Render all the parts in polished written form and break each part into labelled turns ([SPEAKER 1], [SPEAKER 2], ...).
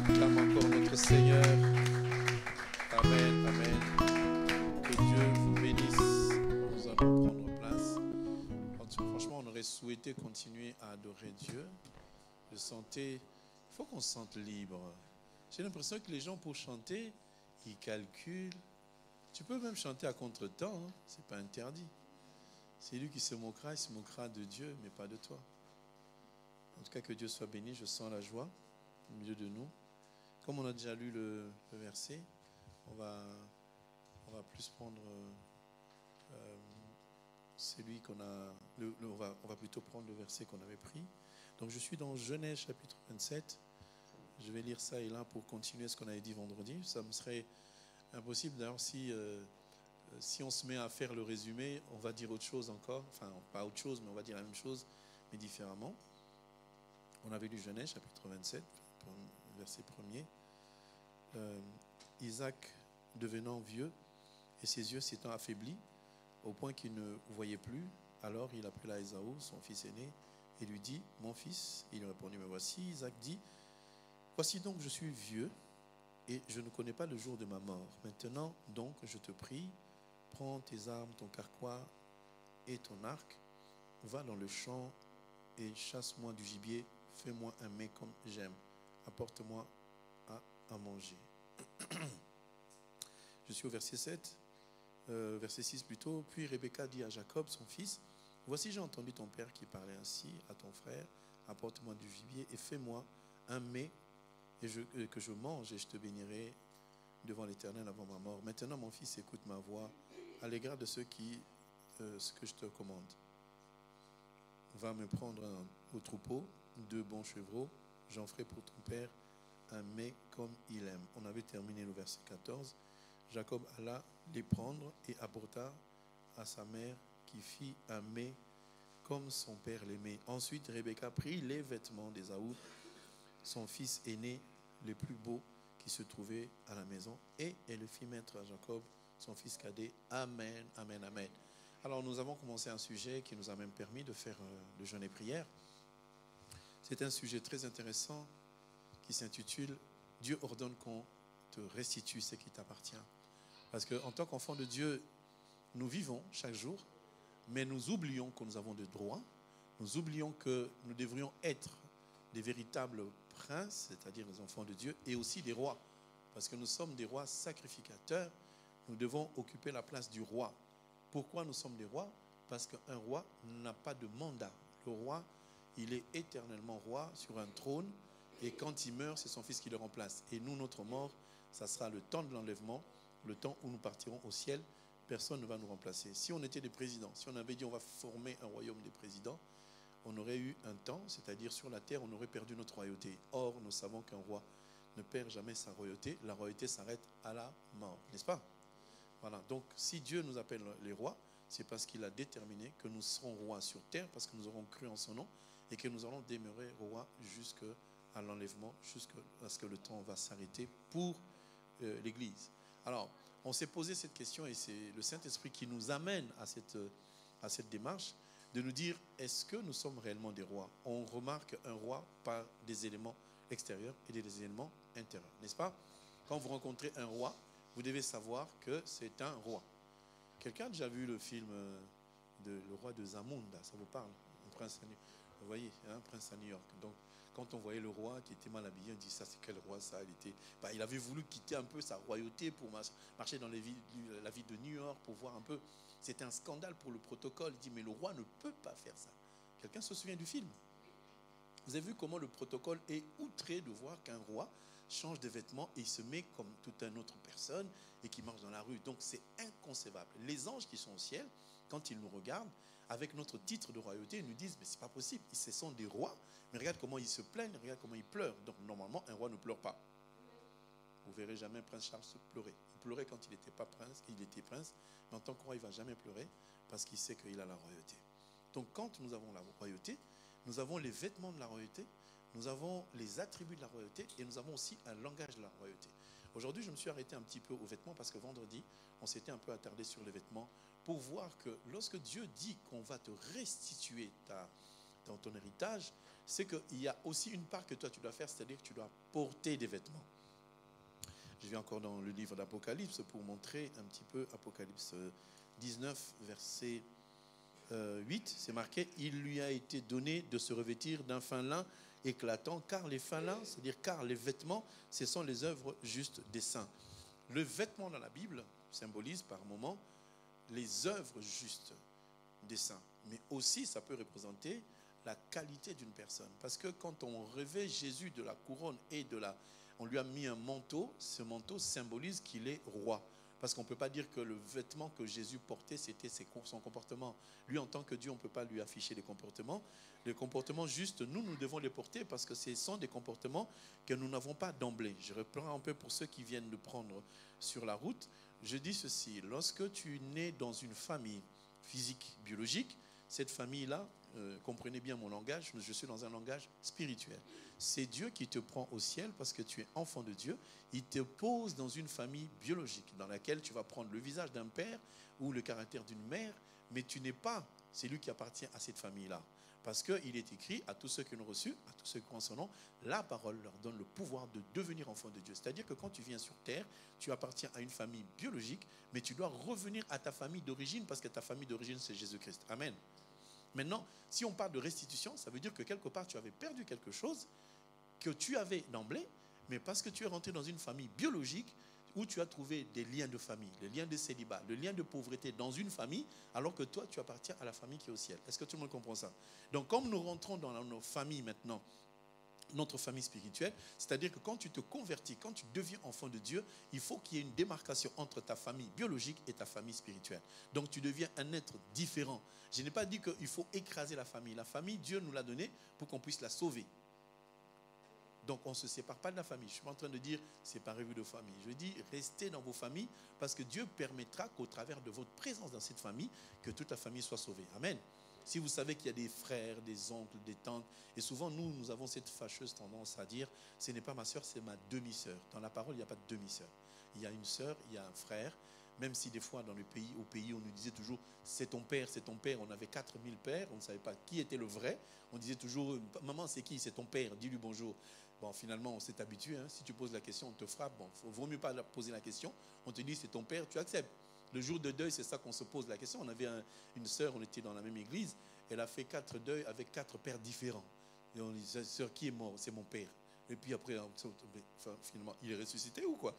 [SPEAKER 1] Acclame encore notre Seigneur. Amen, amen. Que Dieu vous bénisse. Nous allons prendre place. Franchement, on aurait souhaité continuer à adorer Dieu. Il faut qu'on se sente libre. J'ai l'impression que les gens, pour chanter, ils calculent. Tu peux même chanter à contre-temps, hein? C'est pas interdit. C'est lui qui se moquera, il se moquera de Dieu, mais pas de toi. En tout cas, que Dieu soit béni. Je sens la joie au milieu de nous. Comme on a déjà lu le verset, on va plus prendre celui qu'on a. On va plutôt prendre le verset qu'on avait pris. Donc, je suis dans Genèse chapitre 27. Je vais lire ça et là pour continuer ce qu'on avait dit vendredi. Ça me serait impossible. D'ailleurs, si on se met à faire le résumé, on va dire autre chose encore. Enfin, pas autre chose, mais on va dire la même chose, mais différemment. On avait lu Genèse chapitre 27, verset 1er. Isaac devenant vieux et ses yeux s'étant affaiblis au point qu'il ne voyait plus, alors il appela Ésaü, son fils aîné, et lui dit, « Mon fils ?» Il lui répondit, « Me voici. » Isaac dit, « Voici donc, je suis vieux et je ne connais pas le jour de ma mort. Maintenant donc, je te prie, prends tes armes, ton carquois et ton arc, va dans le champ et chasse-moi du gibier, fais-moi un mets comme j'aime, apporte-moi à manger. » Je suis au verset 7, verset 6 plutôt. Puis Rebecca dit à Jacob, son fils, « Voici, j'ai entendu ton père qui parlait ainsi à ton frère, apporte-moi du gibier et fais-moi un mets et que je mange et je te bénirai devant l'Éternel avant ma mort. Maintenant, mon fils, écoute ma voix à l'égard de ce que je te commande. Va me prendre au troupeau 2 bons chevreaux, j'en ferai pour ton père un mets comme il aime. » On avait terminé le verset 14. Jacob alla les prendre et apporta à sa mère qui fit un mets comme son père l'aimait. Ensuite, Rebecca prit les vêtements d'Ésaü, son fils aîné, les plus beaux qui se trouvaient à la maison, et elle le fit mettre à Jacob, son fils cadet. Amen, amen, amen. Alors, nous avons commencé un sujet qui nous a même permis de faire le jeûne et prière. C'est un sujet très intéressant qui s'intitule « Dieu ordonne qu'on te restitue ce qui t'appartient ». Parce qu'en tant qu'enfant de Dieu, nous vivons chaque jour, mais nous oublions que nous avons des droits. Nous oublions que nous devrions être des véritables princes, c'est-à-dire les enfants de Dieu, et aussi des rois. Parce que nous sommes des rois sacrificateurs, nous devons occuper la place du roi. Pourquoi nous sommes des rois? Parce qu'un roi n'a pas de mandat. Le roi, il est éternellement roi sur un trône, et quand il meurt, c'est son fils qui le remplace. Et nous, notre mort, ça sera le temps de l'enlèvement, le temps où nous partirons au ciel. Personne ne va nous remplacer. Si on était des présidents, si on avait dit on va former un royaume des présidents, on aurait eu un temps, c'est-à-dire sur la terre, on aurait perdu notre royauté. Or, nous savons qu'un roi ne perd jamais sa royauté. La royauté s'arrête à la mort, n'est-ce pas? Voilà. Donc, si Dieu nous appelle les rois, c'est parce qu'il a déterminé que nous serons rois sur terre, parce que nous aurons cru en son nom, et que nous allons demeurer rois jusqu'à l'enlèvement, jusqu'à ce que le temps va s'arrêter pour l'Église. Alors, on s'est posé cette question, et c'est le Saint-Esprit qui nous amène à cette démarche, de nous dire, est-ce que nous sommes réellement des rois? On remarque un roi par des éléments extérieurs et des éléments intérieurs, n'est-ce pas? Quand vous rencontrez un roi, vous devez savoir que c'est un roi. Quelqu'un a déjà vu le film Le roi de Zamunda, ça vous parle? Un prince à New York. Vous voyez, un prince à New York. Donc, quand on voyait le roi qui était mal habillé, on dit, ça c'est quel roi ça? Il avait voulu quitter un peu sa royauté pour marcher dans la ville de New York pour voir un peu. C'était un scandale pour le protocole. Il dit, mais le roi ne peut pas faire ça. Quelqu'un se souvient du film? Vous avez vu comment le protocole est outré de voir qu'un roi change de vêtements et il se met comme toute une autre personne et qui marche dans la rue. Donc c'est inconcevable. Les anges qui sont au ciel, quand ils nous regardent, avec notre titre de royauté, ils nous disent, mais c'est pas possible, ce sont des rois, mais regarde comment ils se plaignent, regarde comment ils pleurent. Donc normalement, un roi ne pleure pas. Vous verrez jamais un prince Charles pleurer. Il pleurait quand il n'était pas prince, il était prince, mais en tant que roi, il ne va jamais pleurer parce qu'il sait qu'il a la royauté. Donc quand nous avons la royauté, nous avons les vêtements de la royauté, nous avons les attributs de la royauté et nous avons aussi un langage de la royauté. Aujourd'hui, je me suis arrêté un petit peu aux vêtements parce que vendredi, on s'était un peu attardé sur les vêtements pour voir que lorsque Dieu dit qu'on va te restituer dans ton héritage, c'est qu'il y a aussi une part que toi tu dois faire, c'est-à-dire que tu dois porter des vêtements. Je vais encore dans le livre d'Apocalypse pour montrer un petit peu Apocalypse 19, verset 8, c'est marqué « Il lui a été donné de se revêtir d'un fin lin éclatant, car les fins lins, c'est-à-dire car les vêtements, ce sont les œuvres justes des saints. » Le vêtement dans la Bible symbolise par moments les œuvres justes des saints. Mais aussi, ça peut représenter la qualité d'une personne. Parce que quand on revêt Jésus de la couronne et on lui a mis un manteau, ce manteau symbolise qu'il est roi. Parce qu'on ne peut pas dire que le vêtement que Jésus portait, c'était son comportement. Lui, en tant que Dieu, on ne peut pas lui afficher les comportements. Les comportements justes, nous devons les porter parce que ce sont des comportements que nous n'avons pas d'emblée. Je reprends un peu pour ceux qui viennent de prendre sur la route. Je dis ceci, lorsque tu nais dans une famille physique, biologique, cette famille-là, comprenez bien mon langage, je suis dans un langage spirituel. C'est Dieu qui te prend au ciel parce que tu es enfant de Dieu. Il te pose dans une famille biologique dans laquelle tu vas prendre le visage d'un père ou le caractère d'une mère, mais tu n'es pas celui qui appartient à cette famille-là. Parce qu'il est écrit à tous ceux qui l'ont reçu, à tous ceux qui ont son nom, la parole leur donne le pouvoir de devenir enfant de Dieu. C'est-à-dire que quand tu viens sur terre, tu appartiens à une famille biologique, mais tu dois revenir à ta famille d'origine parce que ta famille d'origine, c'est Jésus-Christ. Amen. Maintenant, si on parle de restitution, ça veut dire que quelque part, tu avais perdu quelque chose que tu avais d'emblée, mais parce que tu es rentré dans une famille biologique où tu as trouvé des liens de famille, le lien de célibat, le lien de pauvreté dans une famille, alors que toi, tu appartiens à la famille qui est au ciel. Est-ce que tout le monde comprend ça? Donc, comme nous rentrons dans nos familles maintenant, notre famille spirituelle, c'est-à-dire que quand tu te convertis, quand tu deviens enfant de Dieu, il faut qu'il y ait une démarcation entre ta famille biologique et ta famille spirituelle. Donc tu deviens un être différent. Je n'ai pas dit qu'il faut écraser la famille. La famille, Dieu nous l'a donnée pour qu'on puisse la sauver. Donc on ne se sépare pas de la famille. Je ne suis pas en train de dire séparez-vous de famille. Je dis restez dans vos familles parce que Dieu permettra qu'au travers de votre présence dans cette famille, que toute la famille soit sauvée. Amen. Si vous savez qu'il y a des frères, des oncles, des tantes, et souvent nous avons cette fâcheuse tendance à dire ce n'est pas ma soeur, c'est ma demi-sœur. Dans la parole, il n'y a pas de demi-sœur. Il y a une sœur, il y a un frère. Même si des fois dans au pays, on nous disait toujours c'est ton père, c'est ton père. On avait 4000 pères, on ne savait pas qui était le vrai. On disait toujours maman, c'est qui? C'est ton père, dis-lui bonjour. Bon, finalement, on s'est habitué. Hein. Si tu poses la question, on te frappe. Bon, il vaut mieux pas poser la question. On te dit c'est ton père, tu acceptes. Le jour de deuil, c'est ça qu'on se pose la question. On avait une sœur, on était dans la même église. Elle a fait 4 deuils avec 4 pères différents. Et on dit, sœur, qui est mort? C'est mon père. Et puis après, finalement, il est ressuscité ou quoi?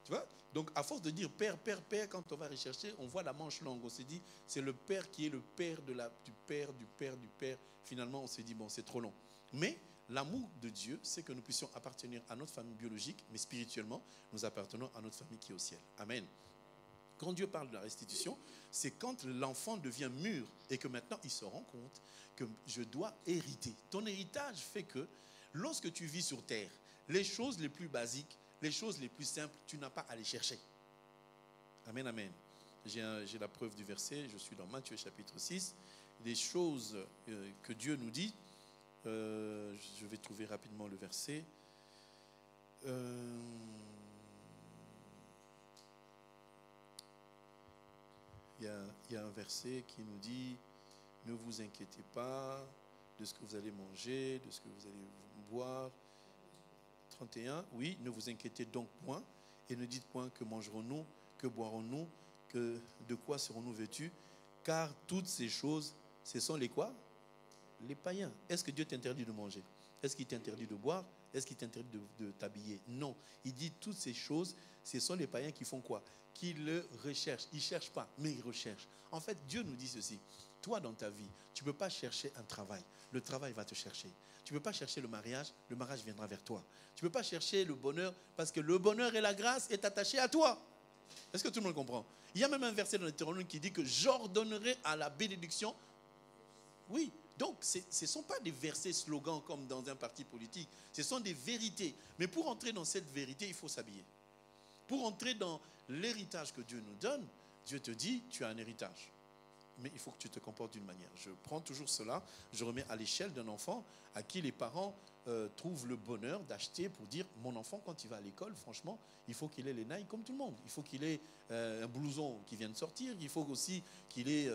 [SPEAKER 1] Tu vois? Donc, à force de dire père, père, père, quand on va rechercher, on voit la manche longue. On s'est dit, c'est le père qui est le père du père, du père, du père. Finalement, on s'est dit, bon, c'est trop long. Mais l'amour de Dieu, c'est que nous puissions appartenir à notre famille biologique, mais spirituellement, nous appartenons à notre famille qui est au ciel. Amen. Quand Dieu parle de la restitution, c'est quand l'enfant devient mûr et que maintenant il se rend compte que je dois hériter. Ton héritage fait que lorsque tu vis sur terre, les choses les plus basiques, les choses les plus simples, tu n'as pas à les chercher. Amen, amen. J'ai la preuve du verset, je suis dans Matthieu chapitre 6. Des choses que Dieu nous dit, je vais trouver rapidement le verset. Il y a un verset qui nous dit « Ne vous inquiétez pas de ce que vous allez manger, de ce que vous allez boire. » 31, oui, ne vous inquiétez donc point et ne dites point que mangerons-nous, que boirons-nous, que de quoi serons-nous vêtus, car toutes ces choses, ce sont les quoi? Les païens. Est-ce que Dieu t'interdit de manger? Est-ce qu'il t'interdit de boire? Est-ce qu'il t'interdit de t'habiller? Non. Il dit toutes ces choses, ce sont les païens qui font quoi? Qui le recherchent. Ils ne cherchent pas, mais ils recherchent. En fait, Dieu nous dit ceci. Toi, dans ta vie, tu ne peux pas chercher un travail. Le travail va te chercher. Tu ne peux pas chercher le mariage viendra vers toi. Tu ne peux pas chercher le bonheur, parce que le bonheur et la grâce est attaché à toi. Est-ce que tout le monde comprend? Il y a même un verset dans le Deutéronome qui dit que j'ordonnerai à la bénédiction. Oui, donc ce ne sont pas des versets slogans comme dans un parti politique. Ce sont des vérités. Mais pour entrer dans cette vérité, il faut s'habiller. Pour entrer dans l'héritage que Dieu nous donne, Dieu te dit, tu as un héritage. Mais il faut que tu te comportes d'une manière. Je prends toujours cela, je remets à l'échelle d'un enfant à qui les parents trouvent le bonheur d'acheter pour dire, mon enfant, quand il va à l'école, franchement, il faut qu'il ait les Nike comme tout le monde. Il faut qu'il ait un blouson qui vient de sortir. Il faut aussi qu'il ait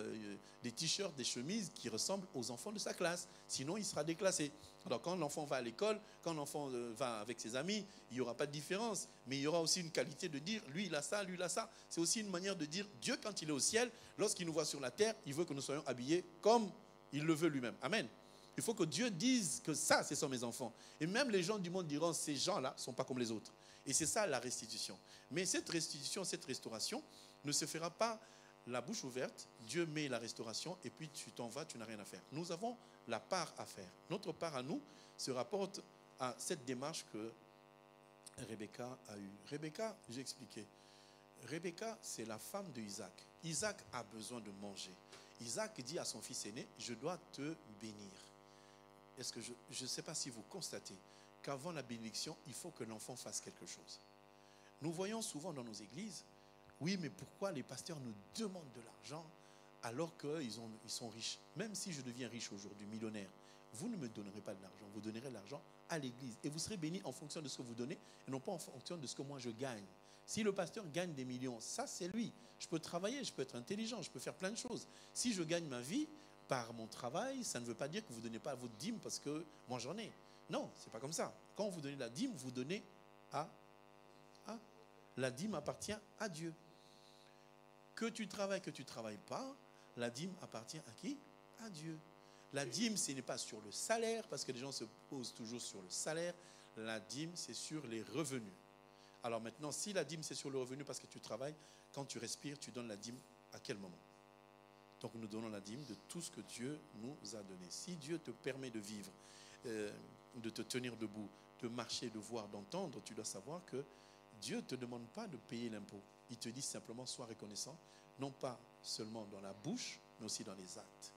[SPEAKER 1] des t-shirts, des chemises qui ressemblent aux enfants de sa classe. Sinon, il sera déclassé. Alors, quand l'enfant va à l'école, quand l'enfant va avec ses amis, il n'y aura pas de différence. Mais il y aura aussi une qualité de dire, lui, il a ça, lui, il a ça. C'est aussi une manière de dire, Dieu, quand il est au ciel, lorsqu'il nous voit sur la terre, il veut que nous soyons habillés comme il le veut lui-même. Amen. Il faut que Dieu dise que ça, ce sont mes enfants. Et même les gens du monde diront, ces gens-là ne sont pas comme les autres. Et c'est ça la restitution. Mais cette restitution, cette restauration ne se fera pas la bouche ouverte. Dieu met la restauration et puis tu t'en vas, tu n'as rien à faire. Nous avons la part à faire. Notre part à nous se rapporte à cette démarche que Rebecca a eue. Rebecca, j'ai expliqué. Rebecca, c'est la femme de Isaac. Isaac a besoin de manger. Isaac dit à son fils aîné, je dois te bénir. Est-ce que je ne sais pas si vous constatez qu'avant la bénédiction, il faut que l'enfant fasse quelque chose. Nous voyons souvent dans nos églises, oui, mais pourquoi les pasteurs nous demandent de l'argent alors qu'ils sont riches? Même si je deviens riche aujourd'hui, millionnaire, vous ne me donnerez pas de l'argent, vous donnerez l'argent à l'église. Et vous serez béni en fonction de ce que vous donnez et non pas en fonction de ce que moi je gagne. Si le pasteur gagne des millions, ça c'est lui. Je peux travailler, je peux être intelligent, je peux faire plein de choses. Si je gagne ma vie par mon travail, ça ne veut pas dire que vous ne donnez pas votre dîme parce que moi j'en ai. Non, ce n'est pas comme ça. Quand vous donnez la dîme, vous donnez à... La dîme appartient à Dieu. Que tu travailles, que tu ne travailles pas, la dîme appartient à qui? À Dieu. La dîme, ce n'est pas sur le salaire, parce que les gens se posent toujours sur le salaire. La dîme, c'est sur les revenus. Alors maintenant, si la dîme, c'est sur le revenu parce que tu travailles, quand tu respires, tu donnes la dîme à quel moment? Donc nous donnons la dîme de tout ce que Dieu nous a donné. Si Dieu te permet de vivre, de te tenir debout, de marcher, de voir, d'entendre, tu dois savoir que Dieu ne te demande pas de payer l'impôt. Il te dit simplement, sois reconnaissant, non pas seulement dans la bouche, mais aussi dans les actes.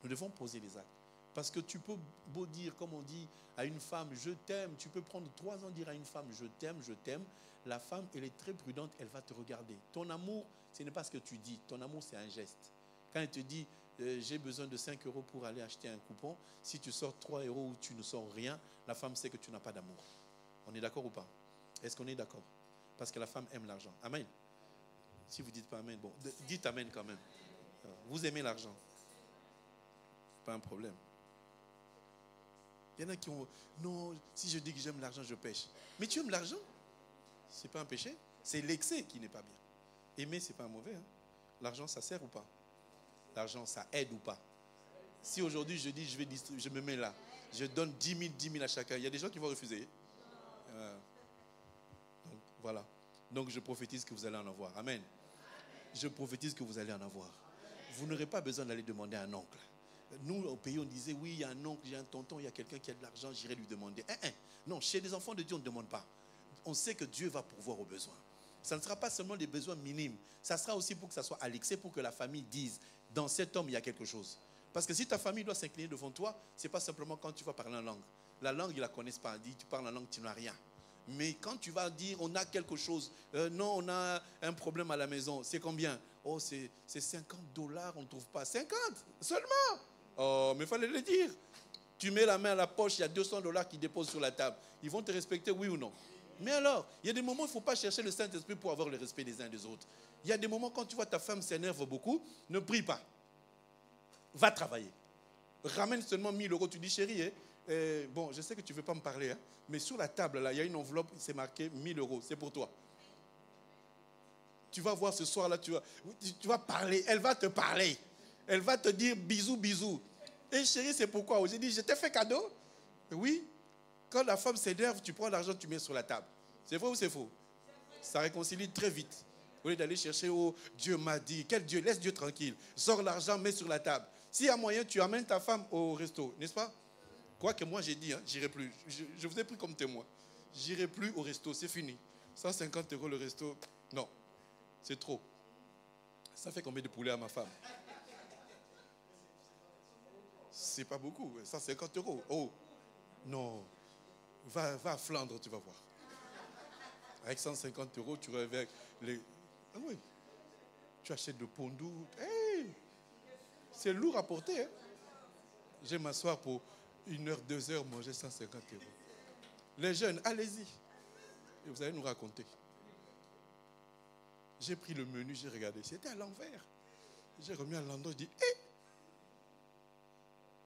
[SPEAKER 1] Nous devons poser les actes. Parce que tu peux beau dire, comme on dit à une femme, je t'aime. Tu peux prendre 3 ans dire à une femme, je t'aime, je t'aime. La femme, elle est très prudente, elle va te regarder. Ton amour, ce n'est pas ce que tu dis. Ton amour, c'est un geste. Quand elle te dit, j'ai besoin de 5 € pour aller acheter un coupon, si tu sors 3 € ou tu ne sors rien, la femme sait que tu n'as pas d'amour. On est d'accord ou pas? Est-ce qu'on est d'accord? Parce que la femme aime l'argent. Amen. Si vous ne dites pas amen, bon, dites amen quand même. Vous aimez l'argent. Pas un problème. Il y en a qui ont, non, si je dis que j'aime l'argent, je pêche. Mais tu aimes l'argent? Ce n'est pas un péché. C'est l'excès qui n'est pas bien. Aimer, ce n'est pas mauvais. Hein? L'argent, ça sert ou pas? L'argent, ça aide ou pas? Si aujourd'hui je dis, je me mets là, je donne 10 000 à chacun, il y a des gens qui vont refuser. Donc, voilà. Donc, je prophétise que vous allez en avoir. Amen. Je prophétise que vous allez en avoir. Vous n'aurez pas besoin d'aller demander à un oncle. Nous, au pays, on disait, oui, il y a un oncle, il y a un tonton, il y a quelqu'un qui a de l'argent, j'irai lui demander. Non, chez les enfants de Dieu, on ne demande pas. On sait que Dieu va pourvoir aux besoins. Ça ne sera pas seulement des besoins minimes. Ça sera aussi pour que ça soit à l'excès, pour que la famille dise, dans cet homme, il y a quelque chose. Parce que si ta famille doit s'incliner devant toi, ce n'est pas simplement quand tu vas parler en langue. La langue, ils ne la connaissent pas. Dit, tu parles en langue, tu n'as rien. Mais quand tu vas dire, on a quelque chose, non, on a un problème à la maison, c'est combien? Oh, c'est 50 $, on ne trouve pas. 50 seulement? Oh, mais il fallait le dire. Tu mets la main à la poche, il y a 200 $ qui déposent sur la table. Ils vont te respecter, oui ou non? Mais alors, il y a des moments où il ne faut pas chercher le Saint-Esprit pour avoir le respect des uns des autres. Il y a des moments quand tu vois ta femme s'énerve beaucoup, ne prie pas. Va travailler. Ramène seulement 1 000 €. Tu dis, chérie, bon, je sais que tu ne veux pas me parler, hein, mais sur la table, là, il y a une enveloppe, c'est marqué 1 000 €. C'est pour toi. Tu vas voir ce soir-là, tu vas parler. Elle va te parler. Elle va te dire bisous, bisous. Et chérie, c'est pourquoi? J'ai dit, je t'ai fait cadeau? Oui. Quand la femme s'énerve, tu prends l'argent, tu mets sur la table. C'est vrai ou c'est faux? Ça réconcilie très vite. Au lieu d'aller chercher, oh, Dieu m'a dit. Quel Dieu? Laisse Dieu tranquille. Sors l'argent, mets sur la table. S'il y a moyen, tu amènes ta femme au resto, n'est-ce pas? Quoi que moi j'ai dit, hein, j'irai plus. Je vous ai pris comme témoin. J'irai plus au resto, c'est fini. 150 € le resto, non. C'est trop. Ça fait combien de poulets à ma femme? C'est pas beaucoup. 150 €. Oh, non. Va à Flandre, tu vas voir. Avec 150 €, tu réveilles les... Ah oui. Tu achètes de pondou. Hey, c'est lourd à porter. Hein. Je vais m'asseoir pour 1 heure, 2 heures, manger 150 euros. Les jeunes, allez-y. Et vous allez nous raconter. J'ai pris le menu, j'ai regardé. C'était à l'envers. J'ai remis à l'endroit, je dis, hé!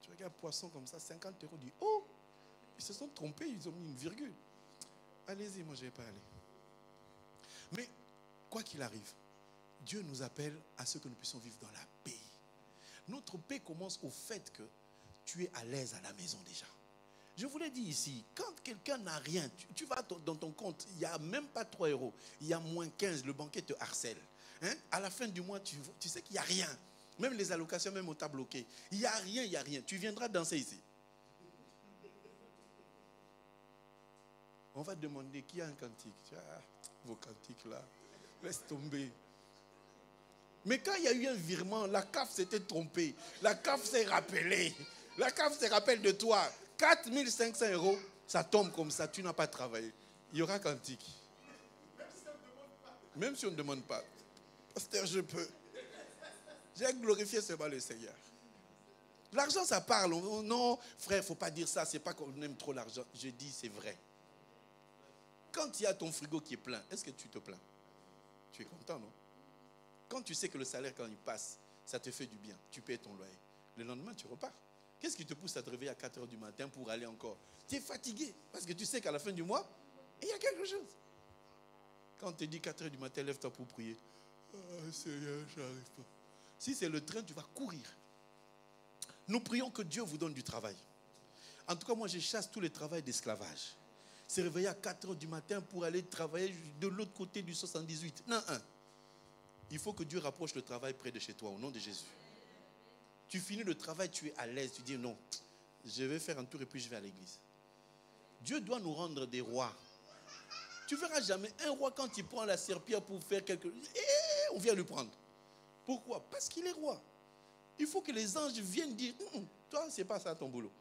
[SPEAKER 1] Tu regardes poisson comme ça, 50 euros. Je dis, oh! Ils se sont trompés, ils ont mis une virgule. Allez-y, moi je ne vais pas aller. Mais, quoi qu'il arrive, Dieu nous appelle à ce que nous puissions vivre dans la paix. Notre paix commence au fait que tu es à l'aise à la maison déjà. Je vous l'ai dit ici, quand quelqu'un n'a rien, tu vas dans ton compte, il n'y a même pas 3 euros, il y a moins 15, le banquier te harcèle. Hein? À la fin du mois, tu sais qu'il n'y a rien. Même les allocations, même on t'a bloqué. Il n'y a rien, il n'y a rien. Tu viendras danser ici. On va te demander qui a un cantique. Ah, vos cantiques là, laisse tomber. Mais quand il y a eu un virement, la CAF s'était trompée. La CAF s'est rappelée. La CAF se rappelle de toi. 4 500 euros, ça tombe comme ça, tu n'as pas travaillé. Il y aura cantique. Même si on ne demande pas. Pasteur, je peux. J'ai glorifié seulement le Seigneur. L'argent, ça parle. Non, frère, il ne faut pas dire ça. Ce n'est pas qu'on aime trop l'argent. Je dis, c'est vrai. Quand il y a ton frigo qui est plein, est-ce que tu te plains? Tu es content, non? Quand tu sais que le salaire, quand il passe, ça te fait du bien. Tu payes ton loyer. Le lendemain, tu repars. Qu'est-ce qui te pousse à te réveiller à 4 heures du matin pour aller encore? Tu es fatigué parce que tu sais qu'à la fin du mois, il y a quelque chose. Quand on te dit 4 heures du matin, lève-toi pour prier. Oh, Seigneur, je n'arrive pas. Si c'est le train, tu vas courir. Nous prions que Dieu vous donne du travail. En tout cas, moi, je chasse tous les travails d'esclavage. Se réveiller à 4 heures du matin pour aller travailler de l'autre côté du 78. Non, il faut que Dieu rapproche le travail près de chez toi, au nom de Jésus. Tu finis le travail, tu es à l'aise, tu dis non, je vais faire un tour et puis je vais à l'église. Dieu doit nous rendre des rois. Tu ne verras jamais un roi quand il prend la serpillère pour faire quelque chose. On vient lui prendre. Pourquoi? Parce qu'il est roi. Il faut que les anges viennent dire, toi, ce n'est pas ça ton boulot.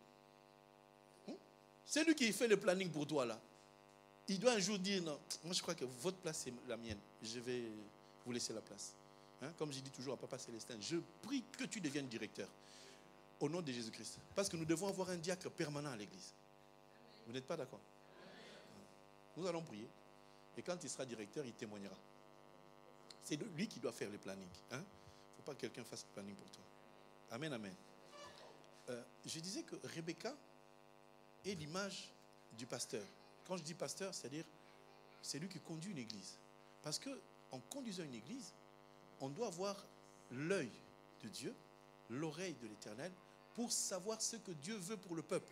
[SPEAKER 1] C'est lui qui fait le planning pour toi là. Il doit un jour dire, non, moi je crois que votre place c'est la mienne. Je vais vous laisser la place. Comme je dis toujours à Papa Célestin, je prie que tu deviennes directeur. Au nom de Jésus-Christ. Parce que nous devons avoir un diacre permanent à l'église. Vous n'êtes pas d'accord? Nous allons prier. Et quand il sera directeur, il témoignera. C'est lui qui doit faire le planning. Il ne faut pas que quelqu'un fasse le planning pour toi. Amen, amen. Je disais que Rebecca est l'image du pasteur. Quand je dis pasteur, c'est-à-dire c'est lui qui conduit une église. Parce qu'en conduisant une église, on doit avoir l'œil de Dieu, l'oreille de l'Éternel, pour savoir ce que Dieu veut pour le peuple.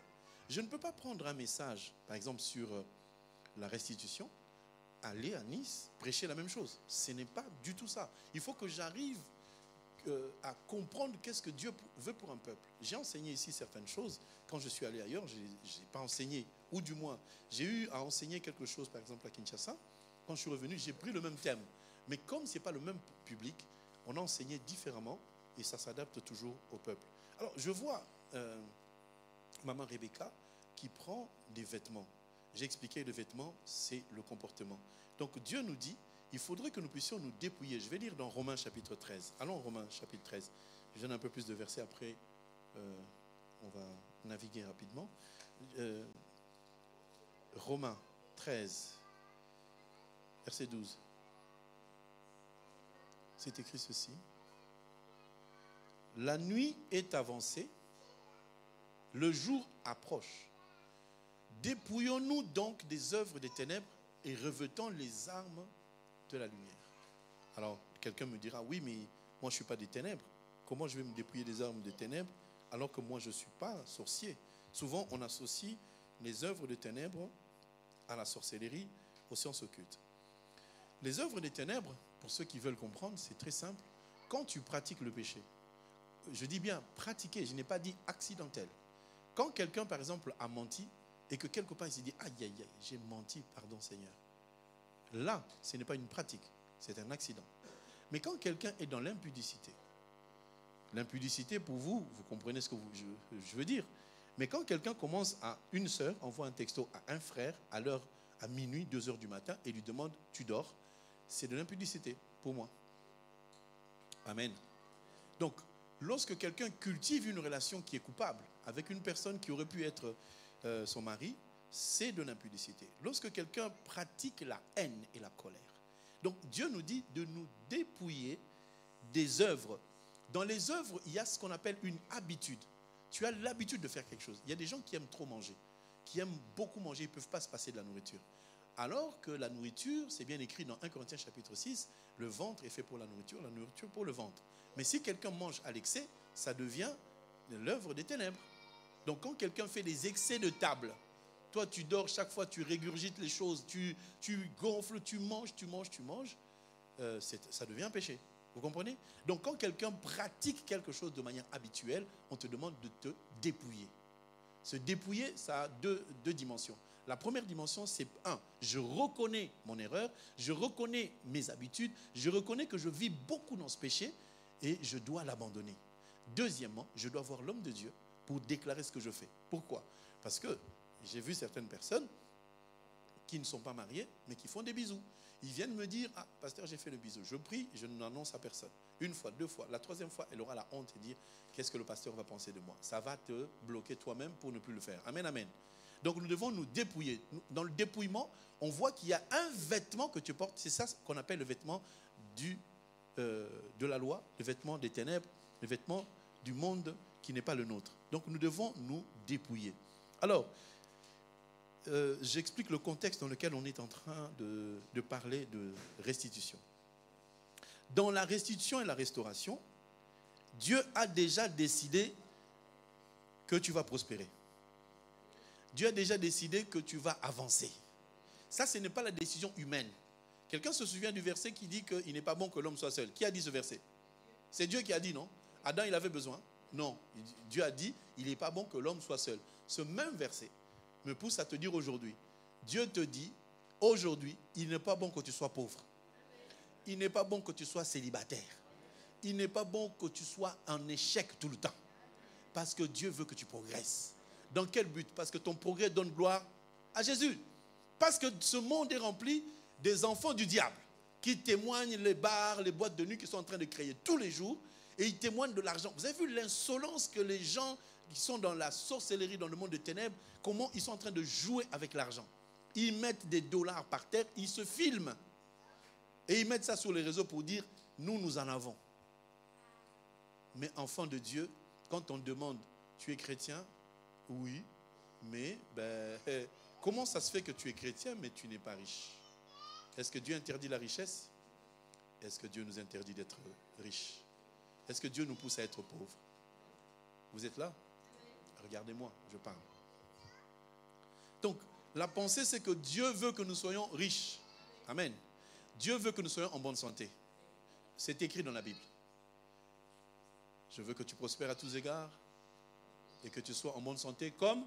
[SPEAKER 1] Je ne peux pas prendre un message, par exemple, sur la restitution, aller à Nice, prêcher la même chose. Ce n'est pas du tout ça. Il faut que j'arrive à comprendre qu'est-ce que Dieu veut pour un peuple. J'ai enseigné ici certaines choses. Quand je suis allé ailleurs, je n'ai pas enseigné. Ou du moins, j'ai eu à enseigner quelque chose, par exemple, à Kinshasa. Quand je suis revenu, j'ai pris le même thème. Mais comme ce n'est pas le même public, on a enseigné différemment et ça s'adapte toujours au peuple. Alors, je vois Maman Rebecca qui prend des vêtements. J'ai expliqué le vêtement, c'est le comportement. Donc, Dieu nous dit, il faudrait que nous puissions nous dépouiller. Je vais lire dans Romains chapitre 13. Allons, Romains chapitre 13. Je donne un peu plus de versets après. On va naviguer rapidement. Romains 13, verset 12. C'est écrit ceci. La nuit est avancée, le jour approche. Dépouillons-nous donc des œuvres des ténèbres et revêtons les armes de la lumière. Alors, quelqu'un me dira, oui, mais moi je ne suis pas des ténèbres. Comment je vais me dépouiller des armes des ténèbres alors que moi je ne suis pas sorcier? Souvent, on associe les œuvres des ténèbres à la sorcellerie, aux sciences occultes. Les œuvres des ténèbres, pour ceux qui veulent comprendre, c'est très simple. Quand tu pratiques le péché, je dis bien pratiquer, je n'ai pas dit accidentel. Quand quelqu'un, par exemple, a menti et que quelque part il s'est dit, aïe, aïe, aïe, j'ai menti, pardon Seigneur. Là, ce n'est pas une pratique, c'est un accident. Mais quand quelqu'un est dans l'impudicité, l'impudicité pour vous, vous comprenez ce que je veux dire. Mais quand quelqu'un commence à une sœur, envoie un texto à un frère à minuit, 2 heures du matin, et lui demande, tu dors, c'est de l'impudicité pour moi. Amen. Donc, lorsque quelqu'un cultive une relation qui est coupable avec une personne qui aurait pu être son mari, c'est de l'impudicité. Lorsque quelqu'un pratique la haine et la colère. Donc Dieu nous dit de nous dépouiller des œuvres. Dans les œuvres, il y a ce qu'on appelle une habitude. Tu as l'habitude de faire quelque chose. Il y a des gens qui aiment trop manger, qui aiment beaucoup manger, ils ne peuvent pas se passer de la nourriture. Alors que la nourriture, c'est bien écrit dans 1 Corinthiens chapitre 6, le ventre est fait pour la nourriture pour le ventre. Mais si quelqu'un mange à l'excès, ça devient l'œuvre des ténèbres. Donc quand quelqu'un fait des excès de table, toi tu dors, chaque fois tu régurgites les choses, tu gonfles, tu manges, ça devient un péché. Vous comprenez? Donc quand quelqu'un pratique quelque chose de manière habituelle, on te demande de te dépouiller. Se dépouiller, ça a deux dimensions. La première dimension, c'est je reconnais mon erreur, je reconnais mes habitudes, je reconnais que je vis beaucoup dans ce péché et je dois l'abandonner. Deuxièmement, je dois voir l'homme de Dieu pour déclarer ce que je fais. Pourquoi? Parce que j'ai vu certaines personnes qui ne sont pas mariées, mais qui font des bisous. Ils viennent me dire, ah, pasteur, j'ai fait le bisou. Je prie, je n'annonce à personne. Une fois, deux fois. La troisième fois, elle aura la honte et dire, qu'est-ce que le pasteur va penser de moi? Ça va te bloquer toi-même pour ne plus le faire. Amen, amen. Donc nous devons nous dépouiller. Dans le dépouillement, on voit qu'il y a un vêtement que tu portes. C'est ça qu'on appelle le vêtement de la loi, le vêtement des ténèbres, le vêtement du monde qui n'est pas le nôtre. Donc nous devons nous dépouiller. Alors, j'explique le contexte dans lequel on est en train de parler de restitution. Dans la restitution et la restauration, Dieu a déjà décidé que tu vas prospérer. Dieu a déjà décidé que tu vas avancer. Ça, ce n'est pas la décision humaine. Quelqu'un se souvient du verset qui dit qu'il n'est pas bon que l'homme soit seul. Qui a dit ce verset? C'est Dieu qui a dit, non? Adam, il avait besoin? Non. Dieu a dit, il n'est pas bon que l'homme soit seul. Ce même verset me pousse à te dire aujourd'hui, Dieu te dit, aujourd'hui, il n'est pas bon que tu sois pauvre. Il n'est pas bon que tu sois célibataire. Il n'est pas bon que tu sois en échec tout le temps. Parce que Dieu veut que tu progresses. Dans quel but? Parce que ton progrès donne gloire à Jésus. Parce que ce monde est rempli des enfants du diable qui témoignent les bars, les boîtes de nuit qu'ils sont en train de créer tous les jours et ils témoignent de l'argent. Vous avez vu l'insolence que les gens qui sont dans la sorcellerie, dans le monde des ténèbres, comment ils sont en train de jouer avec l'argent. Ils mettent des dollars par terre, ils se filment et ils mettent ça sur les réseaux pour dire « nous en avons ». Mais enfant de Dieu, quand on demande « tu es chrétien ?» Oui, mais comment ça se fait que tu es chrétien mais tu n'es pas riche? Est-ce que Dieu interdit la richesse? Est-ce que Dieu nous interdit d'être riches? Est-ce que Dieu nous pousse à être pauvres? Vous êtes là? Regardez-moi, je parle. Donc, la pensée, c'est que Dieu veut que nous soyons riches. Amen. Dieu veut que nous soyons en bonne santé. C'est écrit dans la Bible. Je veux que tu prospères à tous égards et que tu sois en bonne santé comme...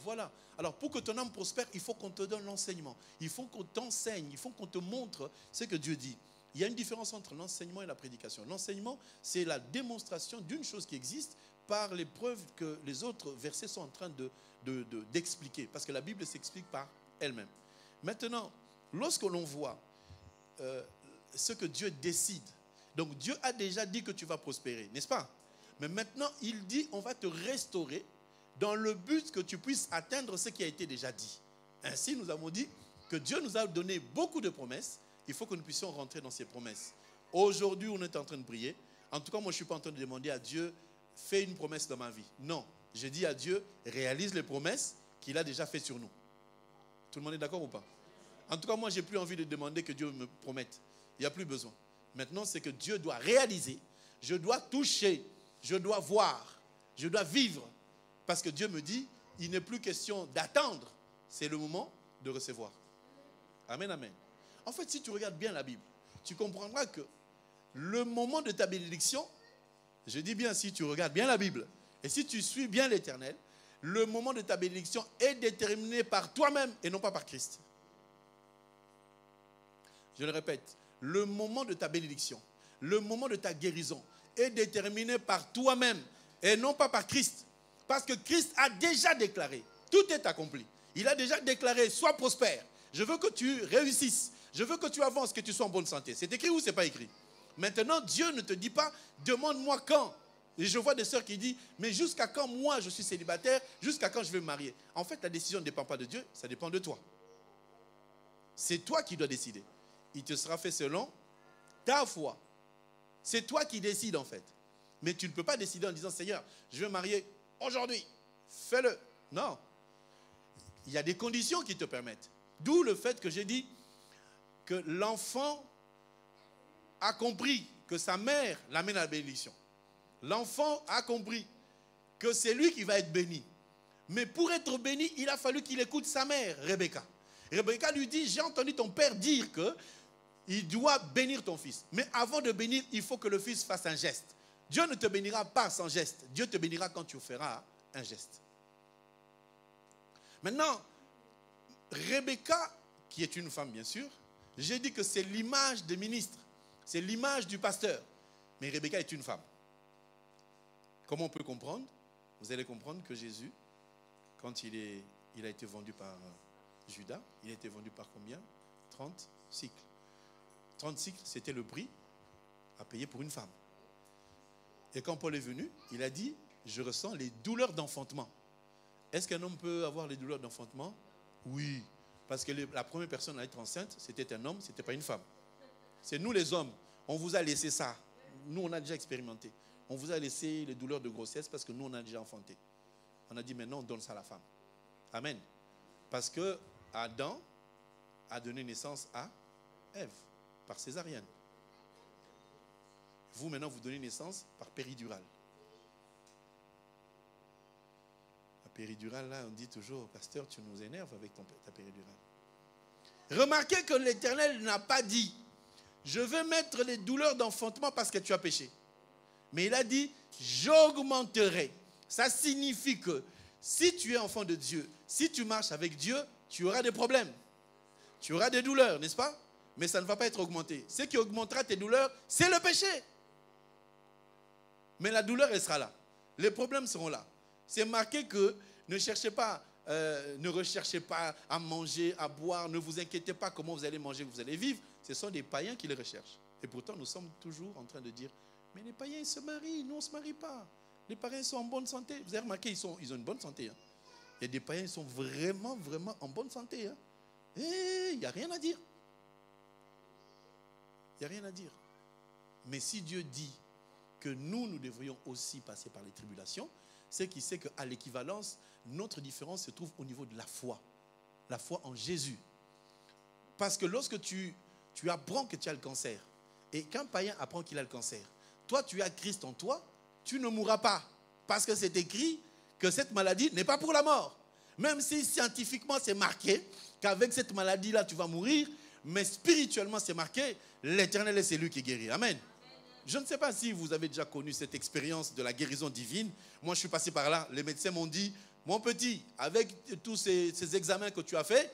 [SPEAKER 1] Voilà. Alors, pour que ton âme prospère, il faut qu'on te donne l'enseignement. Il faut qu'on t'enseigne. Il faut qu'on te montre ce que Dieu dit. Il y a une différence entre l'enseignement et la prédication. L'enseignement, c'est la démonstration d'une chose qui existe par les preuves que les autres versets sont en train d'expliquer. Parce que la Bible s'explique par elle-même. Maintenant, lorsque l'on voit ce que Dieu décide, donc Dieu a déjà dit que tu vas prospérer, n'est-ce pas? Mais maintenant, il dit, on va te restaurer dans le but que tu puisses atteindre ce qui a été déjà dit. Ainsi, nous avons dit que Dieu nous a donné beaucoup de promesses. Il faut que nous puissions rentrer dans ces promesses. Aujourd'hui, on est en train de prier. En tout cas, moi, je ne suis pas en train de demander à Dieu, fais une promesse dans ma vie. Non, je dis à Dieu, réalise les promesses qu'il a déjà faites sur nous. Tout le monde est d'accord ou pas? En tout cas, moi, je n'ai plus envie de demander que Dieu me promette. Il n'y a plus besoin. Maintenant, c'est que Dieu doit réaliser. Je dois toucher. Je dois voir. Je dois vivre. Parce que Dieu me dit, il n'est plus question d'attendre. C'est le moment de recevoir. Amen, amen. En fait, si tu regardes bien la Bible, tu comprendras que le moment de ta bénédiction, je dis bien si tu regardes bien la Bible, et si tu suis bien l'Éternel, le moment de ta bénédiction est déterminé par toi-même et non pas par Christ. Je le répète, le moment de ta bénédiction, le moment de ta guérison est déterminé par toi-même et non pas par Christ. Parce que Christ a déjà déclaré, tout est accompli. Il a déjà déclaré, sois prospère. Je veux que tu réussisses. Je veux que tu avances, que tu sois en bonne santé. C'est écrit ou ce n'est pas écrit? Maintenant, Dieu ne te dit pas, demande-moi quand. Et je vois des sœurs qui disent, mais jusqu'à quand moi je suis célibataire, jusqu'à quand je vais me marier. En fait, la décision ne dépend pas de Dieu, ça dépend de toi. C'est toi qui dois décider. Il te sera fait selon ta foi. C'est toi qui décides en fait. Mais tu ne peux pas décider en disant, Seigneur, je vais me marier aujourd'hui. Fais-le. Non. Il y a des conditions qui te permettent. D'où le fait que j'ai dit que l'enfant a compris que sa mère l'amène à la bénédiction. L'enfant a compris que c'est lui qui va être béni. Mais pour être béni, il a fallu qu'il écoute sa mère, Rebecca. Rebecca lui dit, j'ai entendu ton père dire qu'il doit bénir ton fils. Mais avant de bénir, il faut que le fils fasse un geste. Dieu ne te bénira pas sans geste. Dieu te bénira quand tu feras un geste. Maintenant, Rebecca, qui est une femme bien sûr, j'ai dit que c'est l'image des ministres. C'est l'image du pasteur. Mais Rebecca est une femme. Comment on peut comprendre? Vous allez comprendre que Jésus, quand il a été vendu par Judas, il a été vendu par combien? 30 cycles. 30 cycles, c'était le prix à payer pour une femme. Et quand Paul est venu, il a dit, je ressens les douleurs d'enfantement. Est-ce qu'un homme peut avoir les douleurs d'enfantement? Oui. Parce que la première personne à être enceinte, c'était un homme, ce n'était pas une femme. C'est nous les hommes, on vous a laissé ça. Nous, on a déjà expérimenté. On vous a laissé les douleurs de grossesse parce que nous, on a déjà enfanté. On a dit, maintenant, on donne ça à la femme. Amen. Parce que Adam a donné naissance à Ève, par césarienne. Vous, maintenant, vous donnez naissance par péridurale. La péridurale, là, on dit toujours, pasteur, tu nous énerves avec ta péridurale. Remarquez que l'Éternel n'a pas dit, je vais mettre les douleurs d'enfantement parce que tu as péché. Mais il a dit, j'augmenterai. Ça signifie que si tu es enfant de Dieu, si tu marches avec Dieu, tu auras des problèmes. Tu auras des douleurs, n'est-ce pas? Mais ça ne va pas être augmenté. Ce qui augmentera tes douleurs, c'est le péché. Mais la douleur, elle sera là. Les problèmes seront là. C'est marqué que ne recherchez pas à manger, à boire. Ne vous inquiétez pas comment vous allez manger, vous allez vivre. Ce sont des païens qui les recherchent. Et pourtant, nous sommes toujours en train de dire, mais les païens, ils se marient. Nous, on ne se marie pas. Les païens sont en bonne santé. Vous avez remarqué, ils ont une bonne santé. Hein. Il y a des païens qui sont vraiment, vraiment en bonne santé. Hein. Et il n'y a rien à dire. Il n'y a rien à dire. Mais si Dieu dit que nous devrions aussi passer par les tribulations, c'est qu'il sait qu'à l'équivalence, notre différence se trouve au niveau de la foi. La foi en Jésus. Parce que lorsque tu apprends que tu as le cancer, et qu'un païen apprend qu'il a le cancer, toi tu as Christ en toi, tu ne mourras pas. Parce que c'est écrit que cette maladie n'est pas pour la mort. Même si scientifiquement c'est marqué qu'avec cette maladie-là tu vas mourir, mais spirituellement c'est marqué, l'Éternel est celui qui guérit. Amen. Je ne sais pas si vous avez déjà connu cette expérience de la guérison divine. Moi, je suis passé par là. Les médecins m'ont dit, mon petit, avec tous ces examens que tu as faits,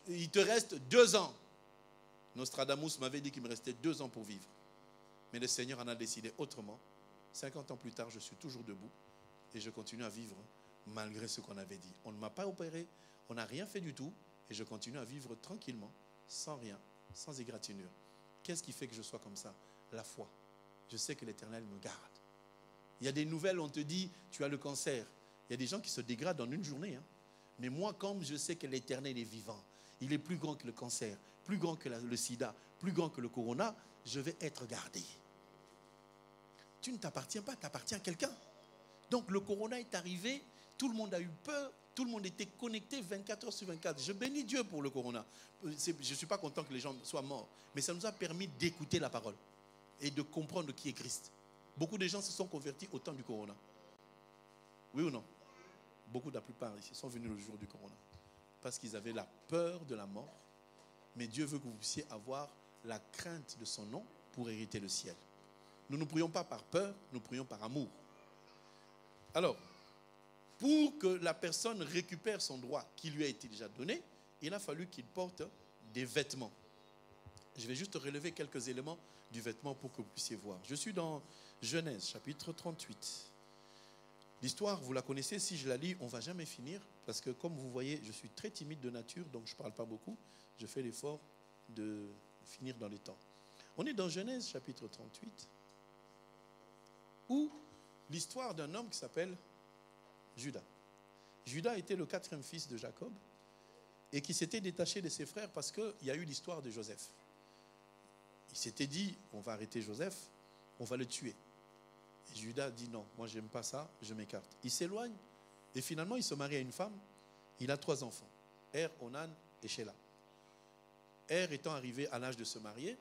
[SPEAKER 1] il te reste 2 ans. Nostradamus m'avait dit qu'il me restait 2 ans pour vivre. Mais le Seigneur en a décidé autrement. 50 ans plus tard, je suis toujours debout et je continue à vivre malgré ce qu'on avait dit. On ne m'a pas opéré, on n'a rien fait du tout et je continue à vivre tranquillement, sans rien, sans égratignure. Qu'est-ce qui fait que je sois comme ça? La foi. Je sais que l'Éternel me garde. Il y a des nouvelles, on te dit, tu as le cancer. Il y a des gens qui se dégradent en une journée. Hein. Mais moi, comme je sais que l'Éternel est vivant, il est plus grand que le cancer, plus grand que le sida, plus grand que le corona, je vais être gardé. Tu ne t'appartiens pas, tu appartiens à quelqu'un. Donc le corona est arrivé, tout le monde a eu peur, tout le monde était connecté 24 heures sur 24. Je bénis Dieu pour le corona. Je ne suis pas content que les gens soient morts, mais ça nous a permis d'écouter la parole et de comprendre qui est Christ. Beaucoup de gens se sont convertis au temps du corona. Oui ou non? Beaucoup, la plupart ici, sont venus le jour du corona. Parce qu'ils avaient la peur de la mort. Mais Dieu veut que vous puissiez avoir la crainte de son nom pour hériter le ciel. Nous ne prions pas par peur, nous prions par amour. Alors, pour que la personne récupère son droit qui lui a été déjà donné, il a fallu qu'il porte des vêtements. Je vais juste relever quelques éléments du vêtement pour que vous puissiez voir. Je suis dans Genèse, chapitre 38. L'histoire, vous la connaissez, si je la lis, on ne va jamais finir, parce que comme vous voyez, je suis très timide de nature, donc je ne parle pas beaucoup. Je fais l'effort de finir dans les temps. On est dans Genèse chapitre 38, où l'histoire d'un homme qui s'appelle Judas. Judas était le 4e fils de Jacob et qui s'était détaché de ses frères parce qu'il y a eu l'histoire de Joseph. Il s'était dit, on va arrêter Joseph, on va le tuer. Et Judas dit non, moi je n'aime pas ça, je m'écarte. Il s'éloigne et finalement il se marie à une femme. Il a 3 enfants, Er, Onan et Shelah. Er étant arrivé à l'âge de se marier,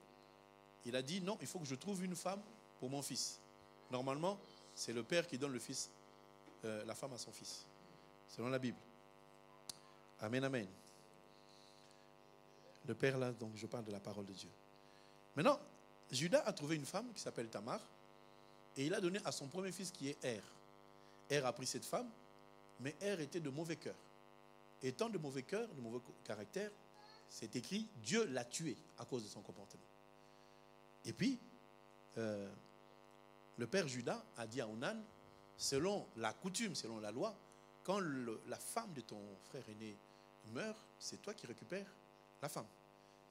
[SPEAKER 1] il a dit non, il faut que je trouve une femme pour mon fils. Normalement, c'est le père qui donne la femme à son fils, selon la Bible. Amen, amen. Le père là, donc je parle de la parole de Dieu. Maintenant, Judas a trouvé une femme qui s'appelle Tamar et il a donné à son premier fils qui est Er. Er a pris cette femme, mais Er était de mauvais cœur. Étant de mauvais cœur, de mauvais caractère, c'est écrit Dieu l'a tué à cause de son comportement. Et puis, le père Judas a dit à Onan, selon la coutume, selon la loi, quand la femme de ton frère aîné meurt, c'est toi qui récupères la femme.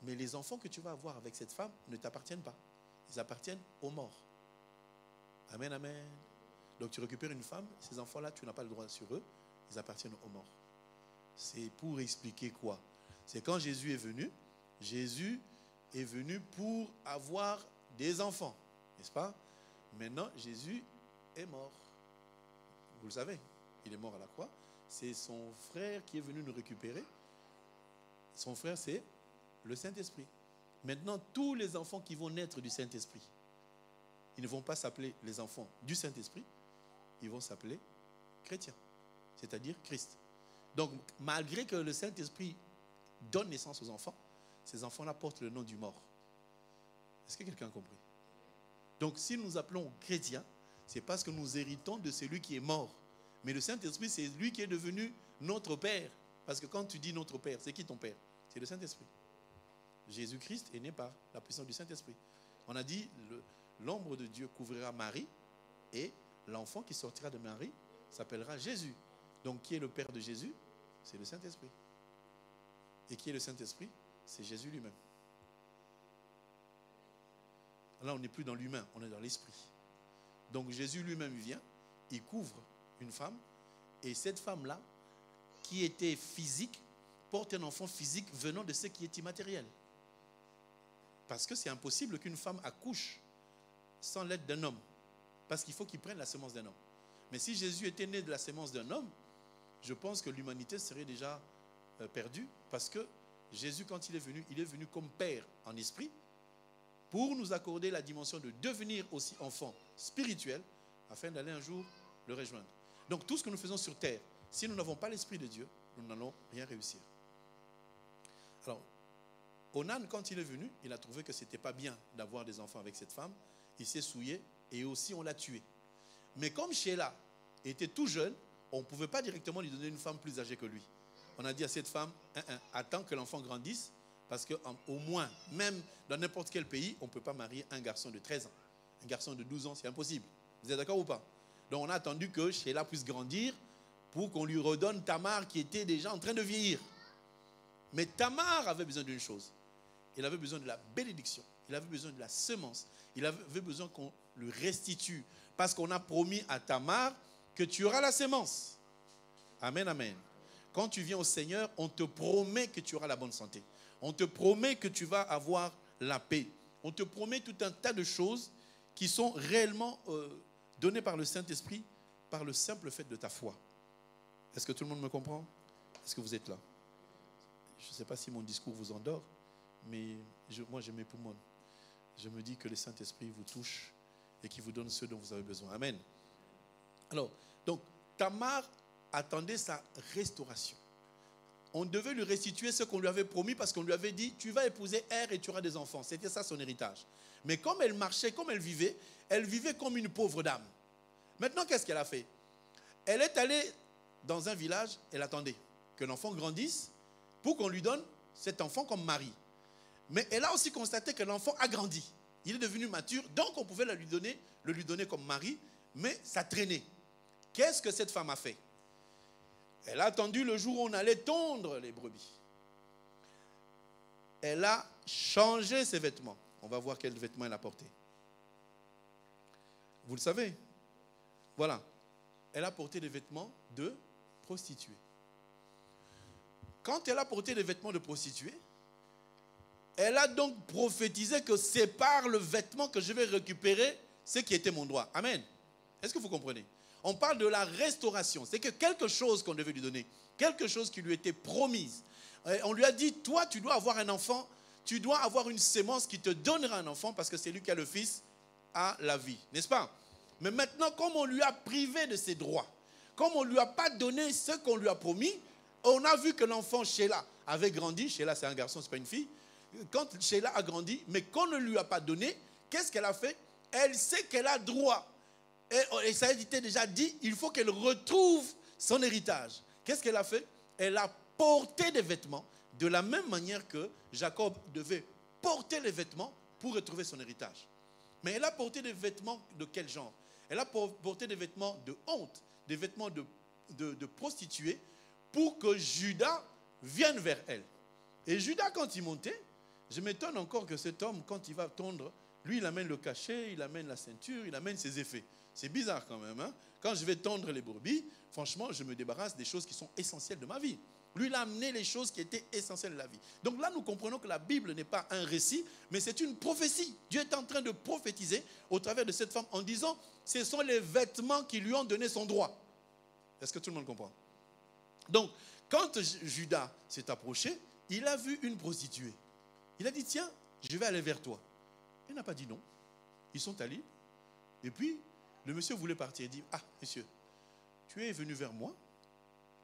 [SPEAKER 1] Mais les enfants que tu vas avoir avec cette femme ne t'appartiennent pas. Ils appartiennent aux morts. Amen, amen. Donc tu récupères une femme, ces enfants-là, tu n'as pas le droit sur eux, ils appartiennent aux morts. C'est pour expliquer quoi? C'est quand Jésus est venu pour avoir des enfants, n'est-ce pas? Maintenant, Jésus est mort. Vous le savez, il est mort à la croix. C'est son frère qui est venu nous récupérer. Son frère, c'est le Saint-Esprit. Maintenant, tous les enfants qui vont naître du Saint-Esprit, ils ne vont pas s'appeler les enfants du Saint-Esprit, ils vont s'appeler chrétiens, c'est-à-dire Christ. Donc, malgré que le Saint-Esprit donne naissance aux enfants, ces enfants-là portent le nom du mort. Est-ce que quelqu'un a compris? Donc, si nous appelons chrétiens, c'est parce que nous héritons de celui qui est mort. Mais le Saint-Esprit, c'est lui qui est devenu notre Père. Parce que quand tu dis notre Père, c'est qui ton Père? C'est le Saint-Esprit. Jésus-Christ est né par la puissance du Saint-Esprit. On a dit, l'ombre de Dieu couvrira Marie et l'enfant qui sortira de Marie s'appellera Jésus. Donc, qui est le Père de Jésus? C'est le Saint-Esprit. Et qui est le Saint-Esprit? C'est Jésus lui-même. Là, on n'est plus dans l'humain, on est dans l'esprit. Donc, Jésus lui-même vient, il couvre une femme, et cette femme-là, qui était physique, porte un enfant physique venant de ce qui est immatériel. Parce que c'est impossible qu'une femme accouche sans l'aide d'un homme. Parce qu'il faut qu'il prenne la semence d'un homme. Mais si Jésus était né de la semence d'un homme, je pense que l'humanité serait déjà perdue. Parce que Jésus, quand il est venu comme Père en esprit, pour nous accorder la dimension de devenir aussi enfant spirituel, afin d'aller un jour le rejoindre. Donc tout ce que nous faisons sur terre, si nous n'avons pas l'esprit de Dieu, nous n'allons rien réussir. Alors, Onan, quand il est venu, il a trouvé que ce n'était pas bien d'avoir des enfants avec cette femme. Il s'est souillé et aussi on l'a tué. Mais comme Shelah était tout jeune, on ne pouvait pas directement lui donner une femme plus âgée que lui. On a dit à cette femme, attends que l'enfant grandisse, parce qu'au moins, même dans n'importe quel pays, on ne peut pas marier un garçon de 13 ans. Un garçon de 12 ans, c'est impossible. Vous êtes d'accord ou pas? Donc on a attendu que Shelah puisse grandir pour qu'on lui redonne Tamar qui était déjà en train de vieillir. Mais Tamar avait besoin d'une chose. Il avait besoin de la bénédiction. Il avait besoin de la semence. Il avait besoin qu'on le restitue. Parce qu'on a promis à Tamar que tu auras la semence. Amen, amen. Quand tu viens au Seigneur, on te promet que tu auras la bonne santé. On te promet que tu vas avoir la paix. On te promet tout un tas de choses qui sont réellement données par le Saint-Esprit par le simple fait de ta foi. Est-ce que tout le monde me comprend? Est-ce que vous êtes là? Je ne sais pas si mon discours vous endort, mais moi je m'époumonne. Je me dis que le Saint-Esprit vous touche et qu'il vous donne ce dont vous avez besoin. Amen. Alors, donc, Tamar attendait sa restauration. On devait lui restituer ce qu'on lui avait promis parce qu'on lui avait dit, tu vas épouser Er et tu auras des enfants. C'était ça son héritage. Mais comme elle marchait, comme elle vivait comme une pauvre dame. Maintenant, qu'est-ce qu'elle a fait? Elle est allée dans un village, elle attendait que l'enfant grandisse pour qu'on lui donne cet enfant comme mari. Mais elle a aussi constaté que l'enfant a grandi. Il est devenu mature, donc on pouvait le lui donner comme mari, mais ça traînait. Qu'est-ce que cette femme a fait? Elle a attendu le jour où on allait tondre les brebis. Elle a changé ses vêtements. On va voir quel vêtement elle a porté. Vous le savez. Voilà. Elle a porté des vêtements de prostituée. Quand elle a porté des vêtements de prostituée, elle a donc prophétisé que c'est par le vêtement que je vais récupérer ce qui était mon droit. Amen. Est-ce que vous comprenez? On parle de la restauration. C'est que quelque chose qu'on devait lui donner, quelque chose qui lui était promise. On lui a dit, toi, tu dois avoir un enfant, tu dois avoir une sémence qui te donnera un enfant parce que c'est lui qui a le fils à la vie. N'est-ce pas? Mais maintenant, comme on lui a privé de ses droits, comme on ne lui a pas donné ce qu'on lui a promis, on a vu que l'enfant Sheila avait grandi. Sheila, c'est un garçon, ce n'est pas une fille. Quand Sheila a grandi, mais qu'on ne lui a pas donné, qu'est-ce qu'elle a fait? Elle sait qu'elle a droit. Et ça a été déjà dit, il faut qu'elle retrouve son héritage. Qu'est-ce qu'elle a fait? Elle a porté des vêtements de la même manière que Jacob devait porter les vêtements pour retrouver son héritage. Mais elle a porté des vêtements de quel genre? Elle a porté des vêtements de honte, des vêtements de prostituée pour que Judas vienne vers elle. Et Judas, quand il montait, je m'étonne encore que cet homme, quand il va tondre, lui, il amène le cachet, il amène la ceinture, il amène ses effets. C'est bizarre quand même. Hein? Quand je vais tondre les brebis, franchement, je me débarrasse des choses qui sont essentielles de ma vie. Lui, il a amené les choses qui étaient essentielles de la vie. Donc là, nous comprenons que la Bible n'est pas un récit, mais c'est une prophétie. Dieu est en train de prophétiser au travers de cette femme en disant, ce sont les vêtements qui lui ont donné son droit. Est-ce que tout le monde comprend? Donc, quand Judas s'est approché, il a vu une prostituée. Il a dit, tiens, je vais aller vers toi. Il n'a pas dit non. Ils sont allés. Et puis, le monsieur voulait partir. Il dit, ah, monsieur, tu es venu vers moi.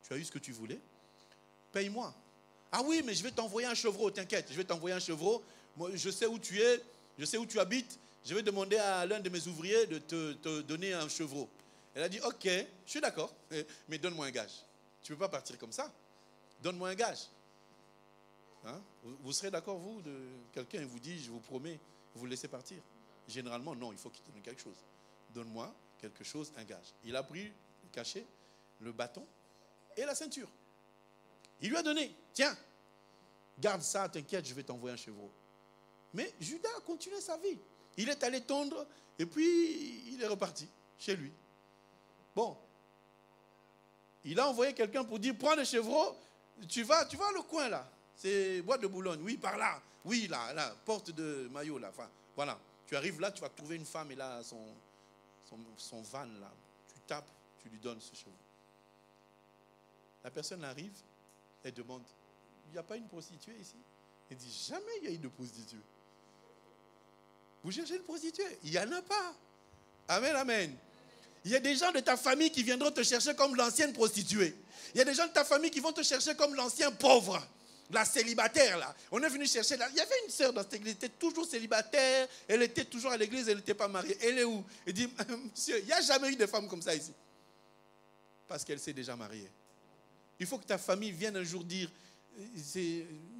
[SPEAKER 1] Tu as eu ce que tu voulais. Paye-moi. Ah oui, mais je vais t'envoyer un chevreau. T'inquiète, je vais t'envoyer un chevreau. Moi, je sais où tu es. Je sais où tu habites. Je vais demander à l'un de mes ouvriers de te donner un chevreau. Elle a dit, ok, je suis d'accord. Mais donne-moi un gage. Tu ne peux pas partir comme ça. Donne-moi un gage. Hein? Vous serez d'accord, vous, de quelqu'un vous dit, je vous promets, vous le laissez partir? Généralement, non, il faut qu'il te donne quelque chose. Donne-moi quelque chose, un gage. Il a pris le cachet, le bâton et la ceinture. Il lui a donné, tiens, garde ça, t'inquiète, je vais t'envoyer un chevreau. Mais Judas a continué sa vie. Il est allé tondre et puis il est reparti chez lui. Bon, il a envoyé quelqu'un pour dire, prends le chevreau, tu vas le coin là. C'est Bois de Boulogne, oui, par là. Oui, là, porte de Maillot, là. Enfin, voilà. Tu arrives là, tu vas trouver une femme et là, son van, là. Tu tapes, tu lui donnes ce cheveu. La personne arrive, elle demande, il n'y a pas une prostituée ici? Elle dit, jamais il y a eu de prostituée. Vous cherchez une prostituée? Il n'y en a pas. Amen, amen. Il y a des gens de ta famille qui viendront te chercher comme l'ancienne prostituée. Il y a des gens de ta famille qui vont te chercher comme l'ancien pauvre. La célibataire, là. On est venu chercher là. Il y avait une sœur dans cette église, elle était toujours célibataire, elle était toujours à l'église, elle n'était pas mariée. Elle est où? Elle dit, monsieur, il n'y a jamais eu de femme comme ça ici. Parce qu'elle s'est déjà mariée. Il faut que ta famille vienne un jour dire,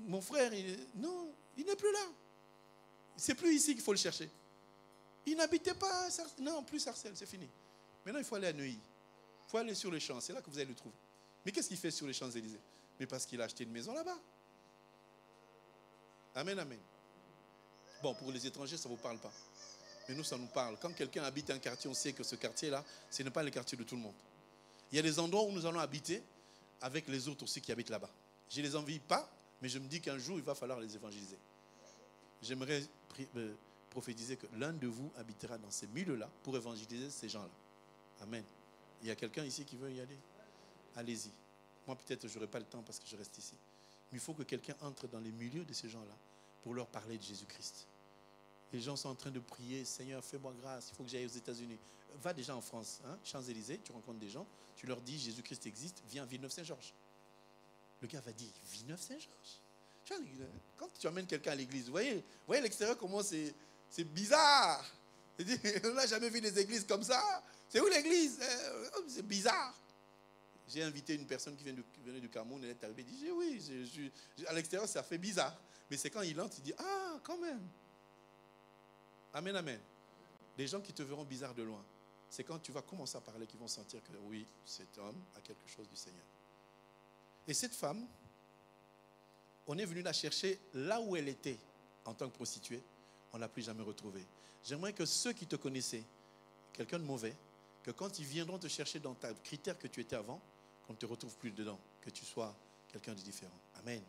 [SPEAKER 1] mon frère, non, il n'est plus là. C'est plus ici qu'il faut le chercher. Il n'habitait pas à Sarcelles. Non, plus Sarcelles, c'est fini. Maintenant, il faut aller à Neuilly. Il faut aller sur les champs, c'est là que vous allez le trouver. Mais qu'est-ce qu'il fait sur les Champs-Élysées? Mais parce qu'il a acheté une maison là-bas. Amen, amen. Bon, pour les étrangers, ça ne vous parle pas. Mais nous, ça nous parle. Quand quelqu'un habite un quartier, on sait que ce quartier-là, ce n'est pas le quartier de tout le monde. Il y a des endroits où nous allons habiter avec les autres aussi qui habitent là-bas. Je ne les envie pas, mais je me dis qu'un jour, il va falloir les évangéliser. J'aimerais prophétiser que l'un de vous habitera dans ces milieux-là pour évangéliser ces gens-là. Amen. Il y a quelqu'un ici qui veut y aller? Allez-y. Moi, peut-être, je n'aurai pas le temps parce que je reste ici. Mais il faut que quelqu'un entre dans les milieux de ces gens-là pour leur parler de Jésus-Christ. Les gens sont en train de prier, Seigneur, fais-moi grâce, il faut que j'aille aux États-Unis. Va déjà en France, hein, Champs-Élysées, tu rencontres des gens, tu leur dis, Jésus-Christ existe, viens à Villeneuve-Saint-Georges. Le gars va dire, Villeneuve-Saint-Georges? Quand tu amènes quelqu'un à l'église, vous voyez l'extérieur, comment c'est bizarre. On n'a jamais vu des églises comme ça. C'est où l'église? C'est bizarre. J'ai invité une personne qui venait du Cameroun, elle est arrivée, elle dit, oui, à l'extérieur, ça fait bizarre. Mais c'est quand il entre, il dit, ah, quand même. Amen, amen. Les gens qui te verront bizarre de loin, c'est quand tu vas commencer à parler qu'ils vont sentir que, oui, cet homme a quelque chose du Seigneur. Et cette femme, on est venu la chercher là où elle était en tant que prostituée. on ne l'a plus jamais retrouvé. J'aimerais que ceux qui te connaissaient, quelqu'un de mauvais, que quand ils viendront te chercher dans ta critère que tu étais avant, qu'on ne te retrouve plus dedans, que tu sois quelqu'un de différent. Amen.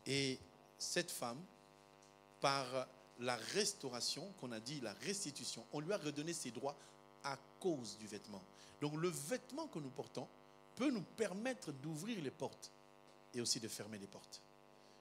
[SPEAKER 1] Et cette femme, par la restauration, qu'on a dit, la restitution, on lui a redonné ses droits à cause du vêtement. Donc le vêtement que nous portons peut nous permettre d'ouvrir les portes et aussi de fermer les portes.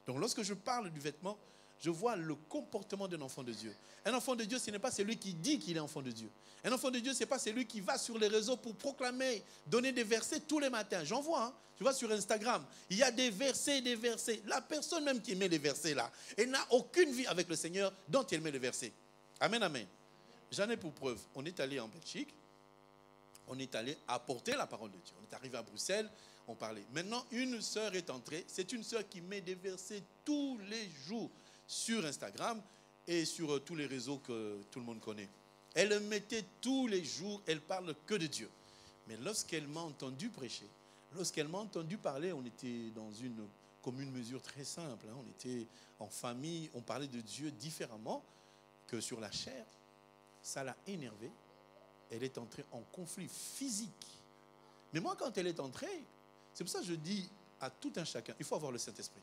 [SPEAKER 1] Donc lorsque je parle du vêtement, je vois le comportement d'un enfant de Dieu. Un enfant de Dieu, ce n'est pas celui qui dit qu'il est enfant de Dieu. Un enfant de Dieu, ce n'est pas celui qui va sur les réseaux pour proclamer, donner des versets tous les matins. J'en vois, hein. Tu vois sur Instagram, il y a des versets, des versets. La personne même qui met les versets là, elle n'a aucune vie avec le Seigneur dont elle met les versets. Amen, amen. J'en ai pour preuve. On est allé en Belgique, on est allé apporter la parole de Dieu. On est arrivé à Bruxelles, on parlait. Maintenant, une sœur est entrée. C'est une sœur qui met des versets tous les jours sur Instagram et sur tous les réseaux que tout le monde connaît. Elle le mettait tous les jours, elle parle que de Dieu. Mais lorsqu'elle m'a entendu prêcher, lorsqu'elle m'a entendu parler, on était dans une commune mesure très simple. On était en famille, on parlait de Dieu différemment que sur la chair. Ça l'a énervée. Elle est entrée en conflit physique. Mais moi, quand elle est entrée, c'est pour ça que je dis à tout un chacun, il faut avoir le Saint-Esprit.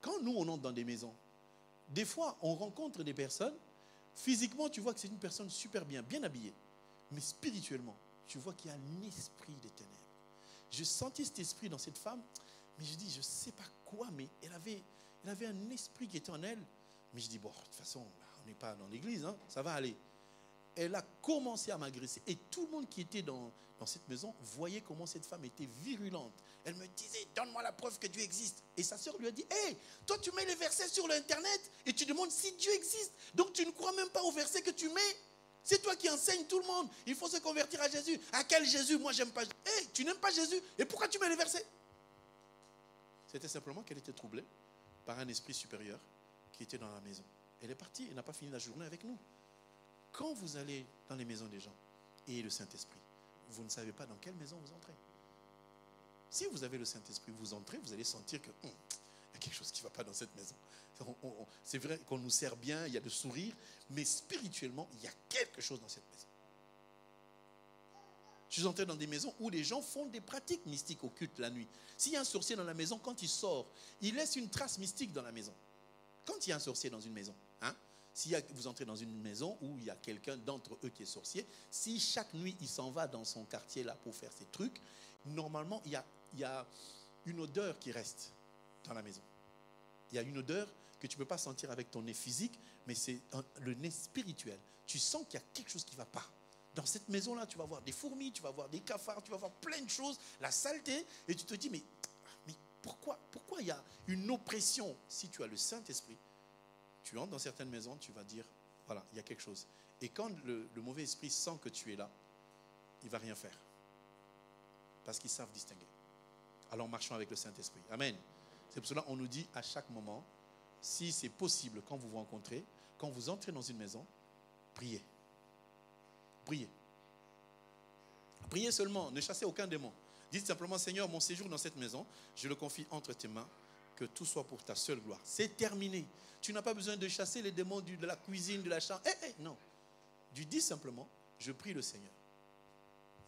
[SPEAKER 1] Quand nous, on entre dans des maisons, des fois, on rencontre des personnes, physiquement, tu vois que c'est une personne super bien habillée. Mais spirituellement, tu vois qu'il y a un esprit des ténèbres. Je sentais cet esprit dans cette femme, mais je dis, je ne sais pas quoi, mais elle avait un esprit qui était en elle. Mais je dis, bon, de toute façon, on n'est pas dans l'église, hein, ça va aller. Elle a commencé à m'agresser. Et tout le monde qui était dans cette maison voyait comment cette femme était virulente. Elle me disait, donne-moi la preuve que Dieu existe. Et sa sœur lui a dit, hé, toi tu mets les versets sur l'internet et tu demandes si Dieu existe. Donc tu ne crois même pas aux versets que tu mets. C'est toi qui enseignes tout le monde. Il faut se convertir à Jésus. À quel Jésus? Moi j'aime pas. Hé, tu n'aimes pas Jésus. Et pourquoi tu mets les versets? C'était simplement qu'elle était troublée par un esprit supérieur qui était dans la maison. Elle est partie, elle n'a pas fini la journée avec nous. Quand vous allez dans les maisons des gens et le Saint-Esprit, vous ne savez pas dans quelle maison vous entrez. Si vous avez le Saint-Esprit, vous entrez, vous allez sentir que il y a quelque chose qui ne va pas dans cette maison. C'est vrai qu'on nous sert bien, il y a de sourires, mais spirituellement, il y a quelque chose dans cette maison. Je suis entré dans des maisons où les gens font des pratiques mystiques occultes la nuit. S'il y a un sorcier dans la maison, quand il sort, il laisse une trace mystique dans la maison. Quand il y a un sorcier dans une maison, si vous entrez dans une maison où il y a quelqu'un d'entre eux qui est sorcier, si chaque nuit il s'en va dans son quartier là pour faire ses trucs, normalement il y a une odeur qui reste dans la maison. Il y a une odeur que tu ne peux pas sentir avec ton nez physique, mais c'est le nez spirituel. Tu sens qu'il y a quelque chose qui ne va pas. Dans cette maison-là, tu vas voir des fourmis, tu vas voir des cafards, tu vas voir plein de choses, la saleté, et tu te dis, mais pourquoi il y a une oppression? Si tu as le Saint-Esprit, tu entres dans certaines maisons, tu vas dire, voilà, il y a quelque chose. Et quand le mauvais esprit sent que tu es là, il ne va rien faire. Parce qu'ils savent distinguer. Alors marchons avec le Saint-Esprit. Amen. C'est pour cela qu'on nous dit à chaque moment, si c'est possible, quand vous vous rencontrez, quand vous entrez dans une maison, priez. Priez. Priez seulement, ne chassez aucun démon. Dites simplement, Seigneur, mon séjour dans cette maison, je le confie entre tes mains, que tout soit pour ta seule gloire. C'est terminé. Tu n'as pas besoin de chasser les démons de la cuisine, de la chambre. Non. Tu dis simplement, je prie le Seigneur.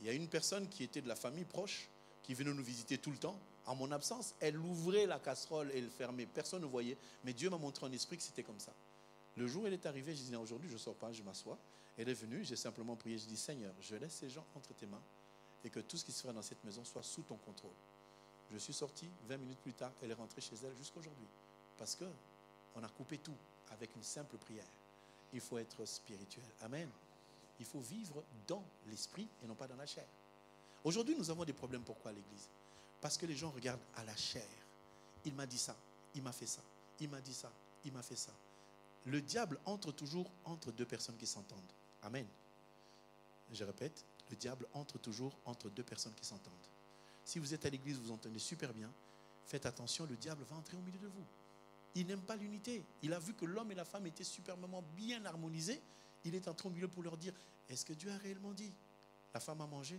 [SPEAKER 1] Il y a une personne qui était de la famille proche, qui venait nous visiter tout le temps. En mon absence, elle ouvrait la casserole et elle fermait. Personne ne voyait. Mais Dieu m'a montré en esprit que c'était comme ça. Le jour où elle est arrivée, je dis, non, aujourd'hui, je ne sors pas, je m'assois. Elle est venue, j'ai simplement prié. Je dis, Seigneur, je laisse ces gens entre tes mains et que tout ce qui se fera dans cette maison soit sous ton contrôle. Je suis sorti, 20 minutes plus tard, elle est rentrée chez elle jusqu'aujourd'hui. Parce qu'on a coupé tout avec une simple prière. Il faut être spirituel. Amen. Il faut vivre dans l'esprit et non pas dans la chair. Aujourd'hui, nous avons des problèmes. Pourquoi à l'église? Parce que les gens regardent à la chair. Il m'a dit ça, il m'a fait ça, il m'a dit ça, il m'a fait ça. Le diable entre toujours entre deux personnes qui s'entendent. Amen. Je répète, le diable entre toujours entre deux personnes qui s'entendent. Si vous êtes à l'église, vous entendez super bien, faites attention, le diable va entrer au milieu de vous. Il n'aime pas l'unité. Il a vu que l'homme et la femme étaient superbement bien harmonisés. Il est entré au milieu pour leur dire, est-ce que Dieu a réellement dit? La femme a mangé,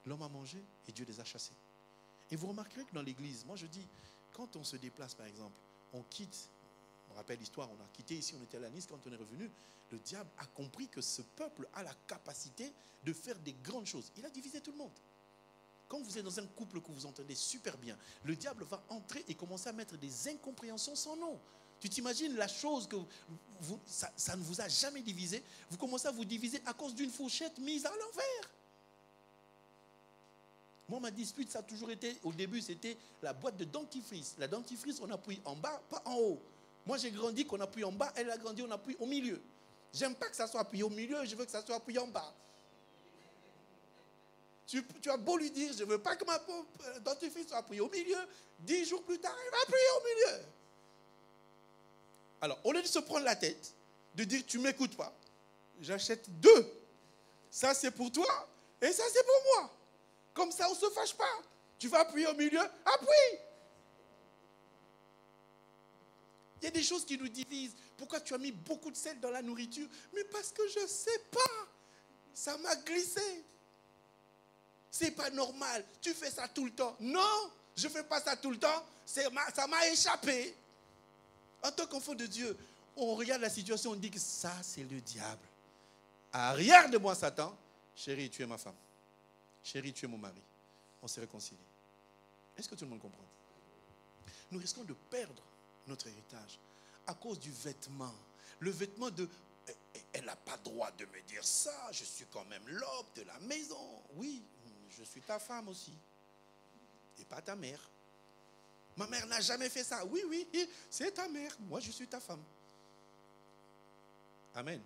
[SPEAKER 1] l'homme a mangé et Dieu les a chassés. Et vous remarquerez que dans l'église, moi je dis, quand on se déplace par exemple, on quitte On rappelle l'histoire, on a quitté ici, on était à la Nice, quand on est revenu, le diable a compris que ce peuple a la capacité de faire des grandes choses. Il a divisé tout le monde. Quand vous êtes dans un couple que vous entendez super bien, le diable va entrer et commencer à mettre des incompréhensions sans nom. Tu t'imagines la chose que ça ne vous a jamais divisé. Vous commencez à vous diviser à cause d'une fourchette mise à l'envers. Moi, ma dispute, ça a toujours été, au début, c'était la boîte de dentifrice. La dentifrice, on appuie en bas, pas en haut. Moi, j'ai grandi qu'on appuie en bas, elle a grandi, on appuie au milieu. J'aime pas que ça soit appuyé au milieu, je veux que ça soit appuyé en bas. Tu as beau lui dire, je ne veux pas que ma dentifrice soit appuyée au milieu. 10 jours plus tard, elle va appuyer au milieu. Alors, au lieu de se prendre la tête, de dire, tu ne m'écoutes pas, j'achète 2. Ça, c'est pour toi et ça, c'est pour moi. Comme ça, on ne se fâche pas. Tu vas appuyer au milieu, appuie. Il y a des choses qui nous divisent. Pourquoi tu as mis beaucoup de sel dans la nourriture? Mais parce que je ne sais pas. Ça m'a glissé. C'est pas normal. Tu fais ça tout le temps. Non, je ne fais pas ça tout le temps. Ça m'a échappé. En tant qu'enfant de Dieu, on regarde la situation, on dit que ça, c'est le diable. Arrière de moi, Satan. Chérie, tu es ma femme. Chérie, tu es mon mari. On s'est réconciliés. Est-ce que tout le monde comprend? Nous risquons de perdre notre héritage à cause du vêtement. Le vêtement de... Elle n'a pas droit de me dire ça. Je suis quand même l'homme de la maison. Oui, je suis ta femme aussi. Et pas ta mère. Ma mère n'a jamais fait ça. Oui, oui, c'est ta mère. Moi, je suis ta femme. Amen.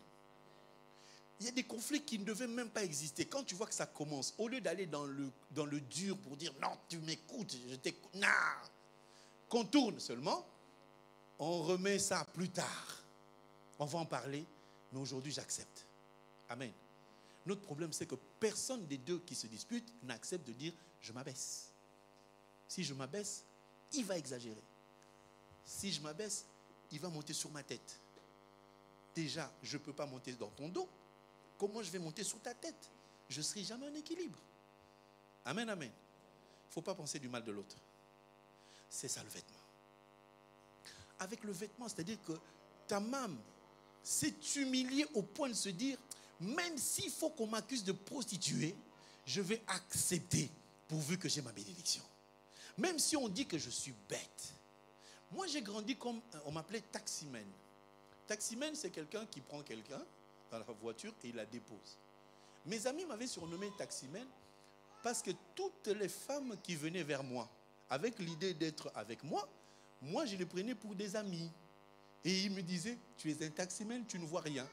[SPEAKER 1] Il y a des conflits qui ne devaient même pas exister. Quand tu vois que ça commence, au lieu d'aller dans le dur pour dire non, tu m'écoutes, je t'écoute. Non. Qu'on tourne seulement, on remet ça plus tard. On va en parler, mais aujourd'hui j'accepte. Amen. Notre problème, c'est que personne des deux qui se disputent n'accepte de dire je m'abaisse. Si je m'abaisse, il va exagérer. Si je m'abaisse, il va monter sur ma tête. Déjà, je ne peux pas monter dans ton dos. Comment je vais monter sur ta tête? Je ne serai jamais en équilibre. Amen, amen. Il ne faut pas penser du mal de l'autre. C'est ça le vêtement. Avec le vêtement, c'est-à-dire que ta maman s'est humiliée au point de se dire, même s'il faut qu'on m'accuse de prostituée, je vais accepter pourvu que j'ai ma bénédiction. Même si on dit que je suis bête. Moi, j'ai grandi comme, on m'appelait taximène. Taximène, c'est quelqu'un qui prend quelqu'un dans la voiture et il la dépose. Mes amis m'avaient surnommé taximène parce que toutes les femmes qui venaient vers moi avec l'idée d'être avec moi, moi je les prenais pour des amis. Et ils me disaient, tu es un taximène, tu ne vois rien.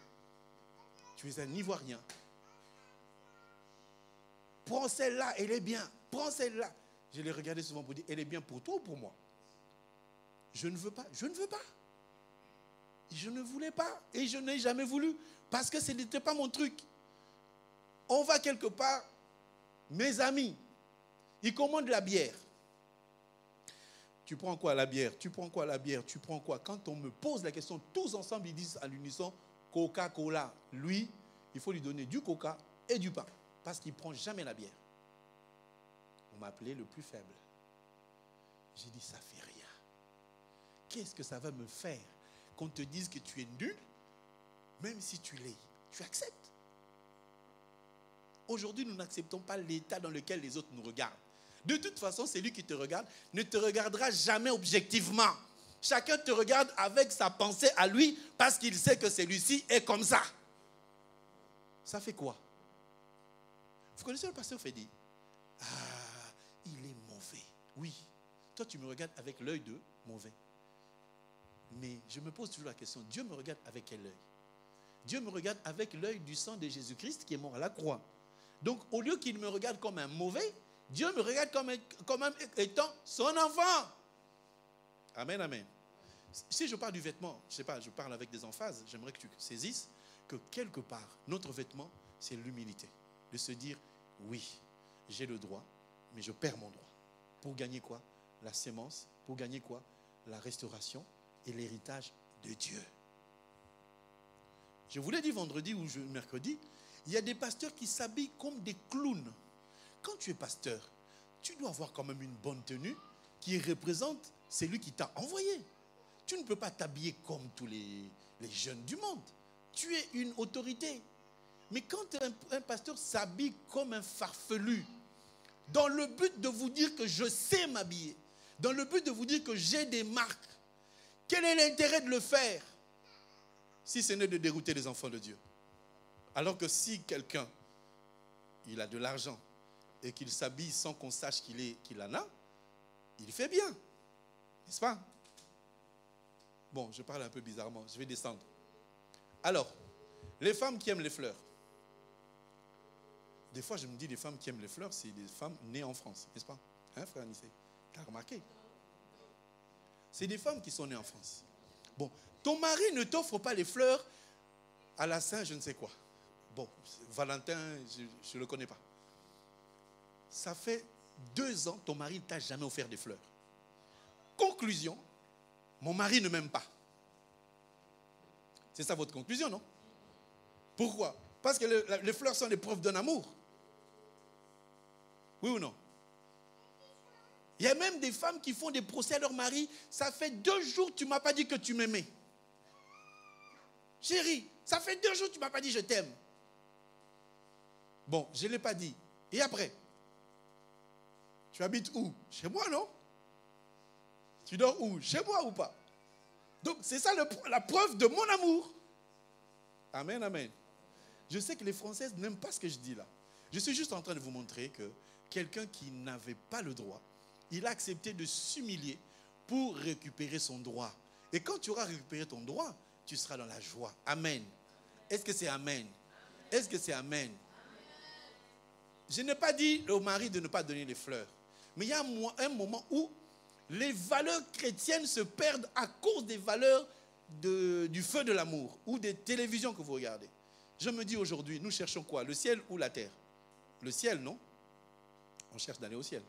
[SPEAKER 1] Tu es un Ivoirien. Prends celle-là, elle est bien. Prends celle-là. Je les regardais souvent pour dire, elle est bien pour toi ou pour moi? Je ne veux pas. Je ne veux pas. Je ne voulais pas et je n'ai jamais voulu parce que ce n'était pas mon truc. On va quelque part, mes amis, ils commandent la bière. Tu prends quoi la bière? Tu prends quoi la bière? Tu prends quoi? Quand on me pose la question, tous ensemble, ils disent à l'unisson Coca-Cola. Lui, il faut lui donner du coca et du pain parce qu'il ne prend jamais la bière. On m'a appelé le plus faible. J'ai dit, ça fait rien. Qu'est-ce que ça va me faire qu'on te dise que tu es nul, même si tu l'es, tu acceptes. Aujourd'hui, nous n'acceptons pas l'état dans lequel les autres nous regardent. De toute façon, celui qui te regarde ne te regardera jamais objectivement. Chacun te regarde avec sa pensée à lui parce qu'il sait que celui-ci est comme ça. Ça fait quoi? Vous connaissez le pasteur Fedi? Ah, il est mauvais. Oui. Toi, tu me regardes avec l'œil de mauvais. Mais je me pose toujours la question, Dieu me regarde avec quel œil? Dieu me regarde avec l'œil du sang de Jésus-Christ qui est mort à la croix. Donc, au lieu qu'il me regarde comme un mauvais, Dieu me regarde comme étant son enfant. Amen, amen. Si je parle du vêtement, je ne sais pas, je parle avec des emphases, j'aimerais que tu saisisses que quelque part, notre vêtement, c'est l'humilité. De se dire, oui, j'ai le droit, mais je perds mon droit. Pour gagner quoi? La sémence. Pour gagner quoi? La restauration et l'héritage de Dieu. Je vous l'ai dit vendredi ou mercredi, il y a des pasteurs qui s'habillent comme des clowns. Quand tu es pasteur, tu dois avoir quand même une bonne tenue qui représente celui qui t'a envoyé. tu ne peux pas t'habiller comme tous les jeunes du monde. Tu es une autorité. Mais quand un pasteur s'habille comme un farfelu, dans le but de vous dire que je sais m'habiller, dans le but de vous dire que j'ai des marques, quel est l'intérêt de le faire si ce n'est de dérouter les enfants de Dieu? Alors que si quelqu'un, il a de l'argent et qu'il s'habille sans qu'on sache qu'il en a, il fait bien. N'est-ce pas? Bon, je parle un peu bizarrement, je vais descendre. Alors, les femmes qui aiment les fleurs. Des fois, je me dis, les femmes qui aiment les fleurs, c'est des femmes nées en France, n'est-ce pas? Hein, frère Anissé? Tu as remarqué? C'est des femmes qui sont nées en France. Bon, ton mari ne t'offre pas les fleurs à la Saint, je ne sais quoi. Bon, Valentin, je ne le connais pas. Ça fait 2 ans, ton mari ne t'a jamais offert des fleurs. Conclusion, mon mari ne m'aime pas. C'est ça votre conclusion, non? Pourquoi? Parce que les fleurs sont des preuves d'un amour. Oui ou non? Il y a même des femmes qui font des procès à leur mari. Ça fait 2 jours que tu ne m'as pas dit que tu m'aimais. Chérie, ça fait 2 jours que tu ne m'as pas dit je t'aime. Bon, je ne l'ai pas dit. Et après? Tu habites où? Chez moi, non? Tu dors où? Chez moi ou pas? Donc, c'est ça la preuve de mon amour. Amen, amen. Je sais que les Françaises n'aiment pas ce que je dis là. Je suis juste en train de vous montrer que quelqu'un qui n'avait pas le droit, il a accepté de s'humilier pour récupérer son droit. Et quand tu auras récupéré ton droit, tu seras dans la joie. Amen. Est-ce que c'est amen? Est-ce que c'est amen? Je n'ai pas dit au mari de ne pas donner les fleurs. Mais il y a un moment où les valeurs chrétiennes se perdent à cause des valeurs du feu de l'amour ou des télévisions que vous regardez. Je me dis aujourd'hui, nous cherchons quoi? Le ciel ou la terre? Le ciel, non? On cherche d'aller au ciel.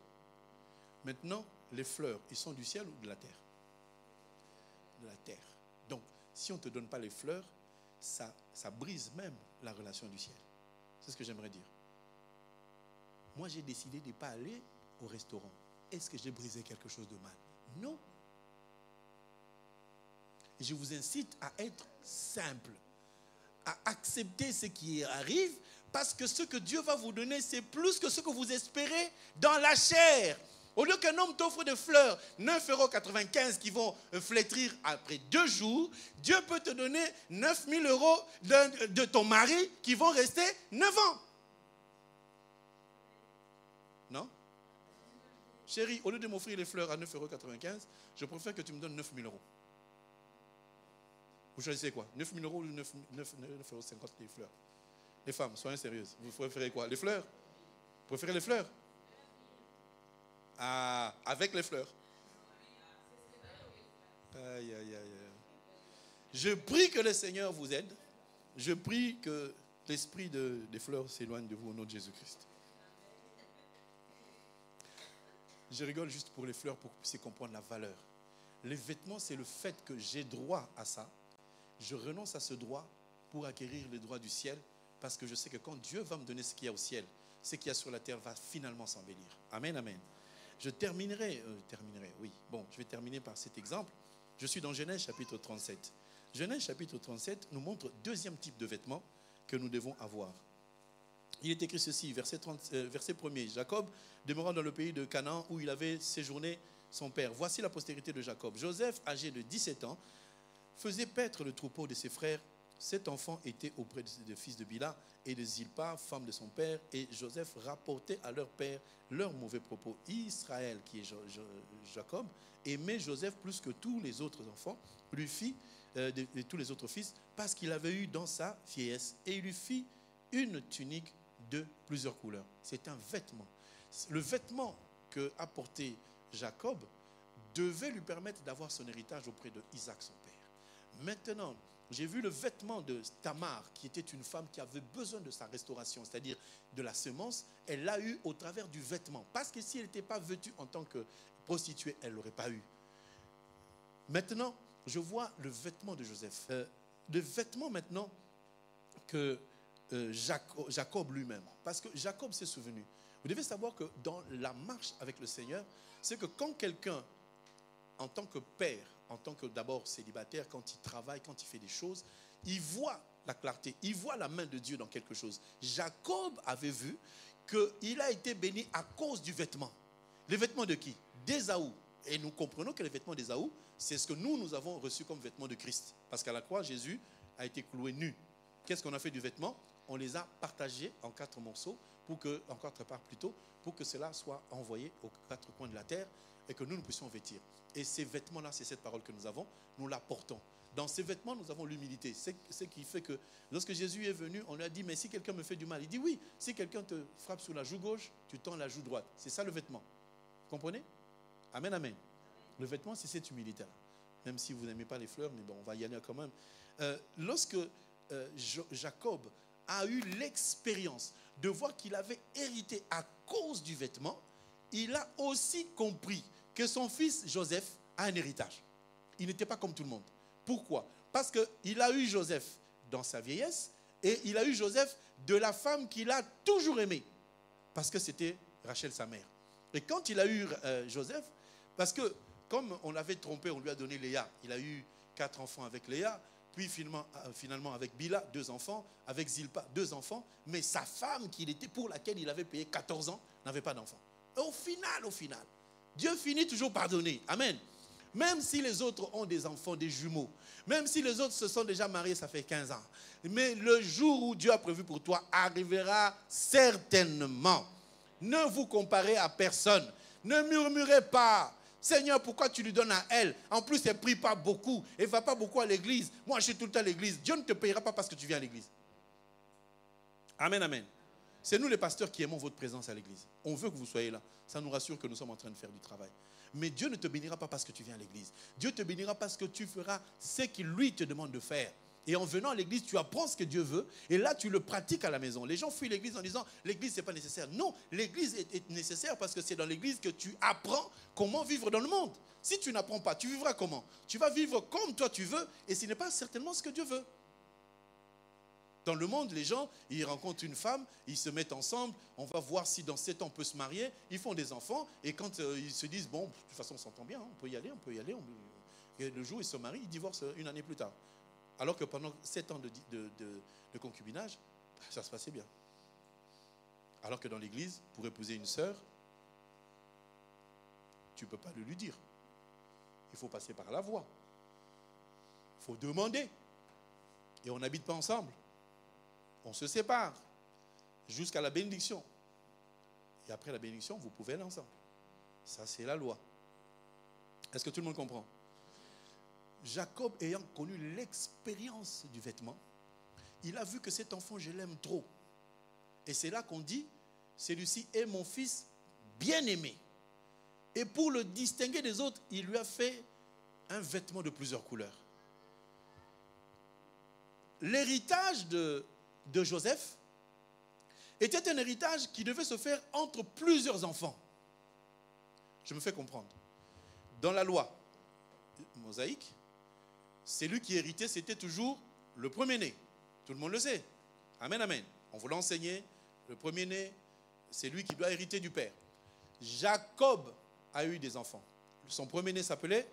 [SPEAKER 1] Maintenant, les fleurs, ils sont du ciel ou de la terre? De la terre. Donc, si on ne te donne pas les fleurs, ça brise même la relation du ciel. C'est ce que j'aimerais dire. Moi, j'ai décidé de ne pas aller au restaurant. Est-ce que j'ai brisé quelque chose de mal? Non. Et je vous incite à être simple, à accepter ce qui arrive, parce que ce que Dieu va vous donner, c'est plus que ce que vous espérez dans la chair. Au lieu qu'un homme t'offre des fleurs, 9,95 € qui vont flétrir après 2 jours, Dieu peut te donner 9 000 € de ton mari qui vont rester 9 ans. Non? Chérie, au lieu de m'offrir les fleurs à 9,95 €, je préfère que tu me donnes 9 000 €. Vous choisissez quoi? 9 000 € ou 9,50 € les fleurs? Les femmes, soyez sérieuses. Vous préférez quoi? Les fleurs? Vous préférez les fleurs? Ah, avec les fleurs. Aïe, aïe, aïe. Je prie que le Seigneur vous aide. Je prie que l'esprit des fleurs s'éloigne de vous au nom de Jésus-Christ. Je rigole juste pour les fleurs pour que vous puissiez comprendre la valeur. Les vêtements, c'est le fait que j'ai droit à ça. Je renonce à ce droit pour acquérir le droit du ciel, parce que je sais que quand Dieu va me donner ce qu'il y a au ciel, ce qu'il y a sur la terre va finalement s'embellir. Amen, amen. Je terminerai, oui. Bon, je vais terminer par cet exemple. Je suis dans Genèse chapitre 37. Genèse chapitre 37 nous montre 2e type de vêtements que nous devons avoir. Il est écrit ceci, verset 1er. Jacob demeurant dans le pays de Canaan où il avait séjourné son père. Voici la postérité de Jacob. Joseph, âgé de 17 ans, faisait paître le troupeau de ses frères. Cet enfant était auprès des fils de Bila et de Zilpa, femme de son père, et Joseph rapportait à leur père leurs mauvais propos. Israël, qui est Jacob, aimait Joseph plus que tous les autres enfants, lui fit de tous les autres fils, parce qu'il avait eu dans sa vieillesse, et il lui fit une tunique de plusieurs couleurs. C'est un vêtement. Le vêtement que a porté Jacob devait lui permettre d'avoir son héritage auprès de Isaac, son père. Maintenant, j'ai vu le vêtement de Tamar, qui était une femme qui avait besoin de sa restauration, c'est-à-dire de la semence. Elle l'a eu au travers du vêtement. Parce que si elle n'était pas vêtue en tant que prostituée, elle ne l'aurait pas eu. Maintenant, je vois le vêtement de Joseph. Le vêtement maintenant que Jacob lui-même. Parce que Jacob s'est souvenu. Vous devez savoir que dans la marche avec le Seigneur, c'est que quand quelqu'un en tant que père, en tant que d'abord célibataire, quand il travaille, quand il fait des choses, il voit la clarté, il voit la main de Dieu dans quelque chose. Jacob avait vu qu'il a été béni à cause du vêtement. Les vêtements de qui? D'Ésaü. Et nous comprenons que les vêtements d'Ésaü, c'est ce que nous avons reçu comme vêtements de Christ. Parce qu'à la croix, Jésus a été cloué nu. Qu'est-ce qu'on a fait du vêtement? On les a partagés en 4 morceaux, en 4 parts plutôt, pour que cela soit envoyé aux 4 coins de la terre et que nous puissions vêtir. Et ces vêtements-là, c'est cette parole que nous avons, nous la portons. Dans ces vêtements, nous avons l'humilité. C'est ce qui fait que lorsque Jésus est venu, on lui a dit, mais si quelqu'un me fait du mal, il dit oui, si quelqu'un te frappe sur la joue gauche, tu tends la joue droite. C'est ça le vêtement. Vous comprenez? Amen, amen. Le vêtement, c'est cette humilité-là. Même si vous n'aimez pas les fleurs, mais bon, on va y aller quand même. Lorsque Jacob a eu l'expérience de voir qu'il avait hérité à cause du vêtement, il a aussi compris que son fils Joseph a un héritage. Il n'était pas comme tout le monde. Pourquoi? Parce qu'il a eu Joseph dans sa vieillesse et il a eu Joseph de la femme qu'il a toujours aimée. Parce que c'était Rachel, sa mère. Et quand il a eu Joseph, parce que comme on l'avait trompé, on lui a donné Léa. Il a eu 4 enfants avec Léa. Puis finalement avec Bila, 2 enfants. Avec Zilpa, 2 enfants. Mais sa femme pour laquelle il avait payé 14 ans n'avait pas d'enfant. Au final, Dieu finit toujours par donner. Amen. Même si les autres ont des enfants, des jumeaux. Même si les autres se sont déjà mariés, ça fait 15 ans. Mais le jour où Dieu a prévu pour toi arrivera certainement. Ne vous comparez à personne. Ne murmurez pas. Seigneur, pourquoi tu lui donnes à elle? En plus, elle ne prie pas beaucoup. Elle ne va pas beaucoup à l'église. Moi, je suis tout le temps à l'église. Dieu ne te payera pas parce que tu viens à l'église. Amen, amen. C'est nous les pasteurs qui aimons votre présence à l'église. On veut que vous soyez là. Ça nous rassure que nous sommes en train de faire du travail. Mais Dieu ne te bénira pas parce que tu viens à l'église. Dieu te bénira parce que tu feras ce qu'il lui te demande de faire. Et en venant à l'église, tu apprends ce que Dieu veut. Et là, tu le pratiques à la maison. Les gens fuient l'église en disant, l'église, ce n'est pas nécessaire. Non, l'église est nécessaire parce que c'est dans l'église que tu apprends comment vivre dans le monde. Si tu n'apprends pas, tu vivras comment? Tu vas vivre comme toi tu veux. Et ce n'est pas certainement ce que Dieu veut. Dans le monde, les gens, ils rencontrent une femme, ils se mettent ensemble, on va voir si dans 7 ans on peut se marier, ils font des enfants, et quand ils se disent, bon, de toute façon on s'entend bien, on peut y aller, et le jour où ils se marient, ils divorcent 1 année plus tard. Alors que pendant 7 ans de concubinage, ça se passait bien. Alors que dans l'église, pour épouser une sœur, tu ne peux pas le lui dire. Il faut passer par la voie. Il faut demander. Et on n'habite pas ensemble. On se sépare jusqu'à la bénédiction. Et après la bénédiction, vous pouvez aller ensemble. Ça, c'est la loi. Est-ce que tout le monde comprend? Jacob, ayant connu l'expérience du vêtement, il a vu que cet enfant, je l'aime trop. Et c'est là qu'on dit, celui-ci est mon fils bien-aimé. Et pour le distinguer des autres, il lui a fait un vêtement de plusieurs couleurs. L'héritage de Joseph était un héritage qui devait se faire entre plusieurs enfants. Je me fais comprendre. Dans la loi mosaïque, celui qui héritait, c'était toujours le premier-né. Tout le monde le sait. Amen, amen. On vous l'a enseigné. Le premier-né, c'est lui qui doit hériter du père. Jacob a eu des enfants. Son premier-né s'appelait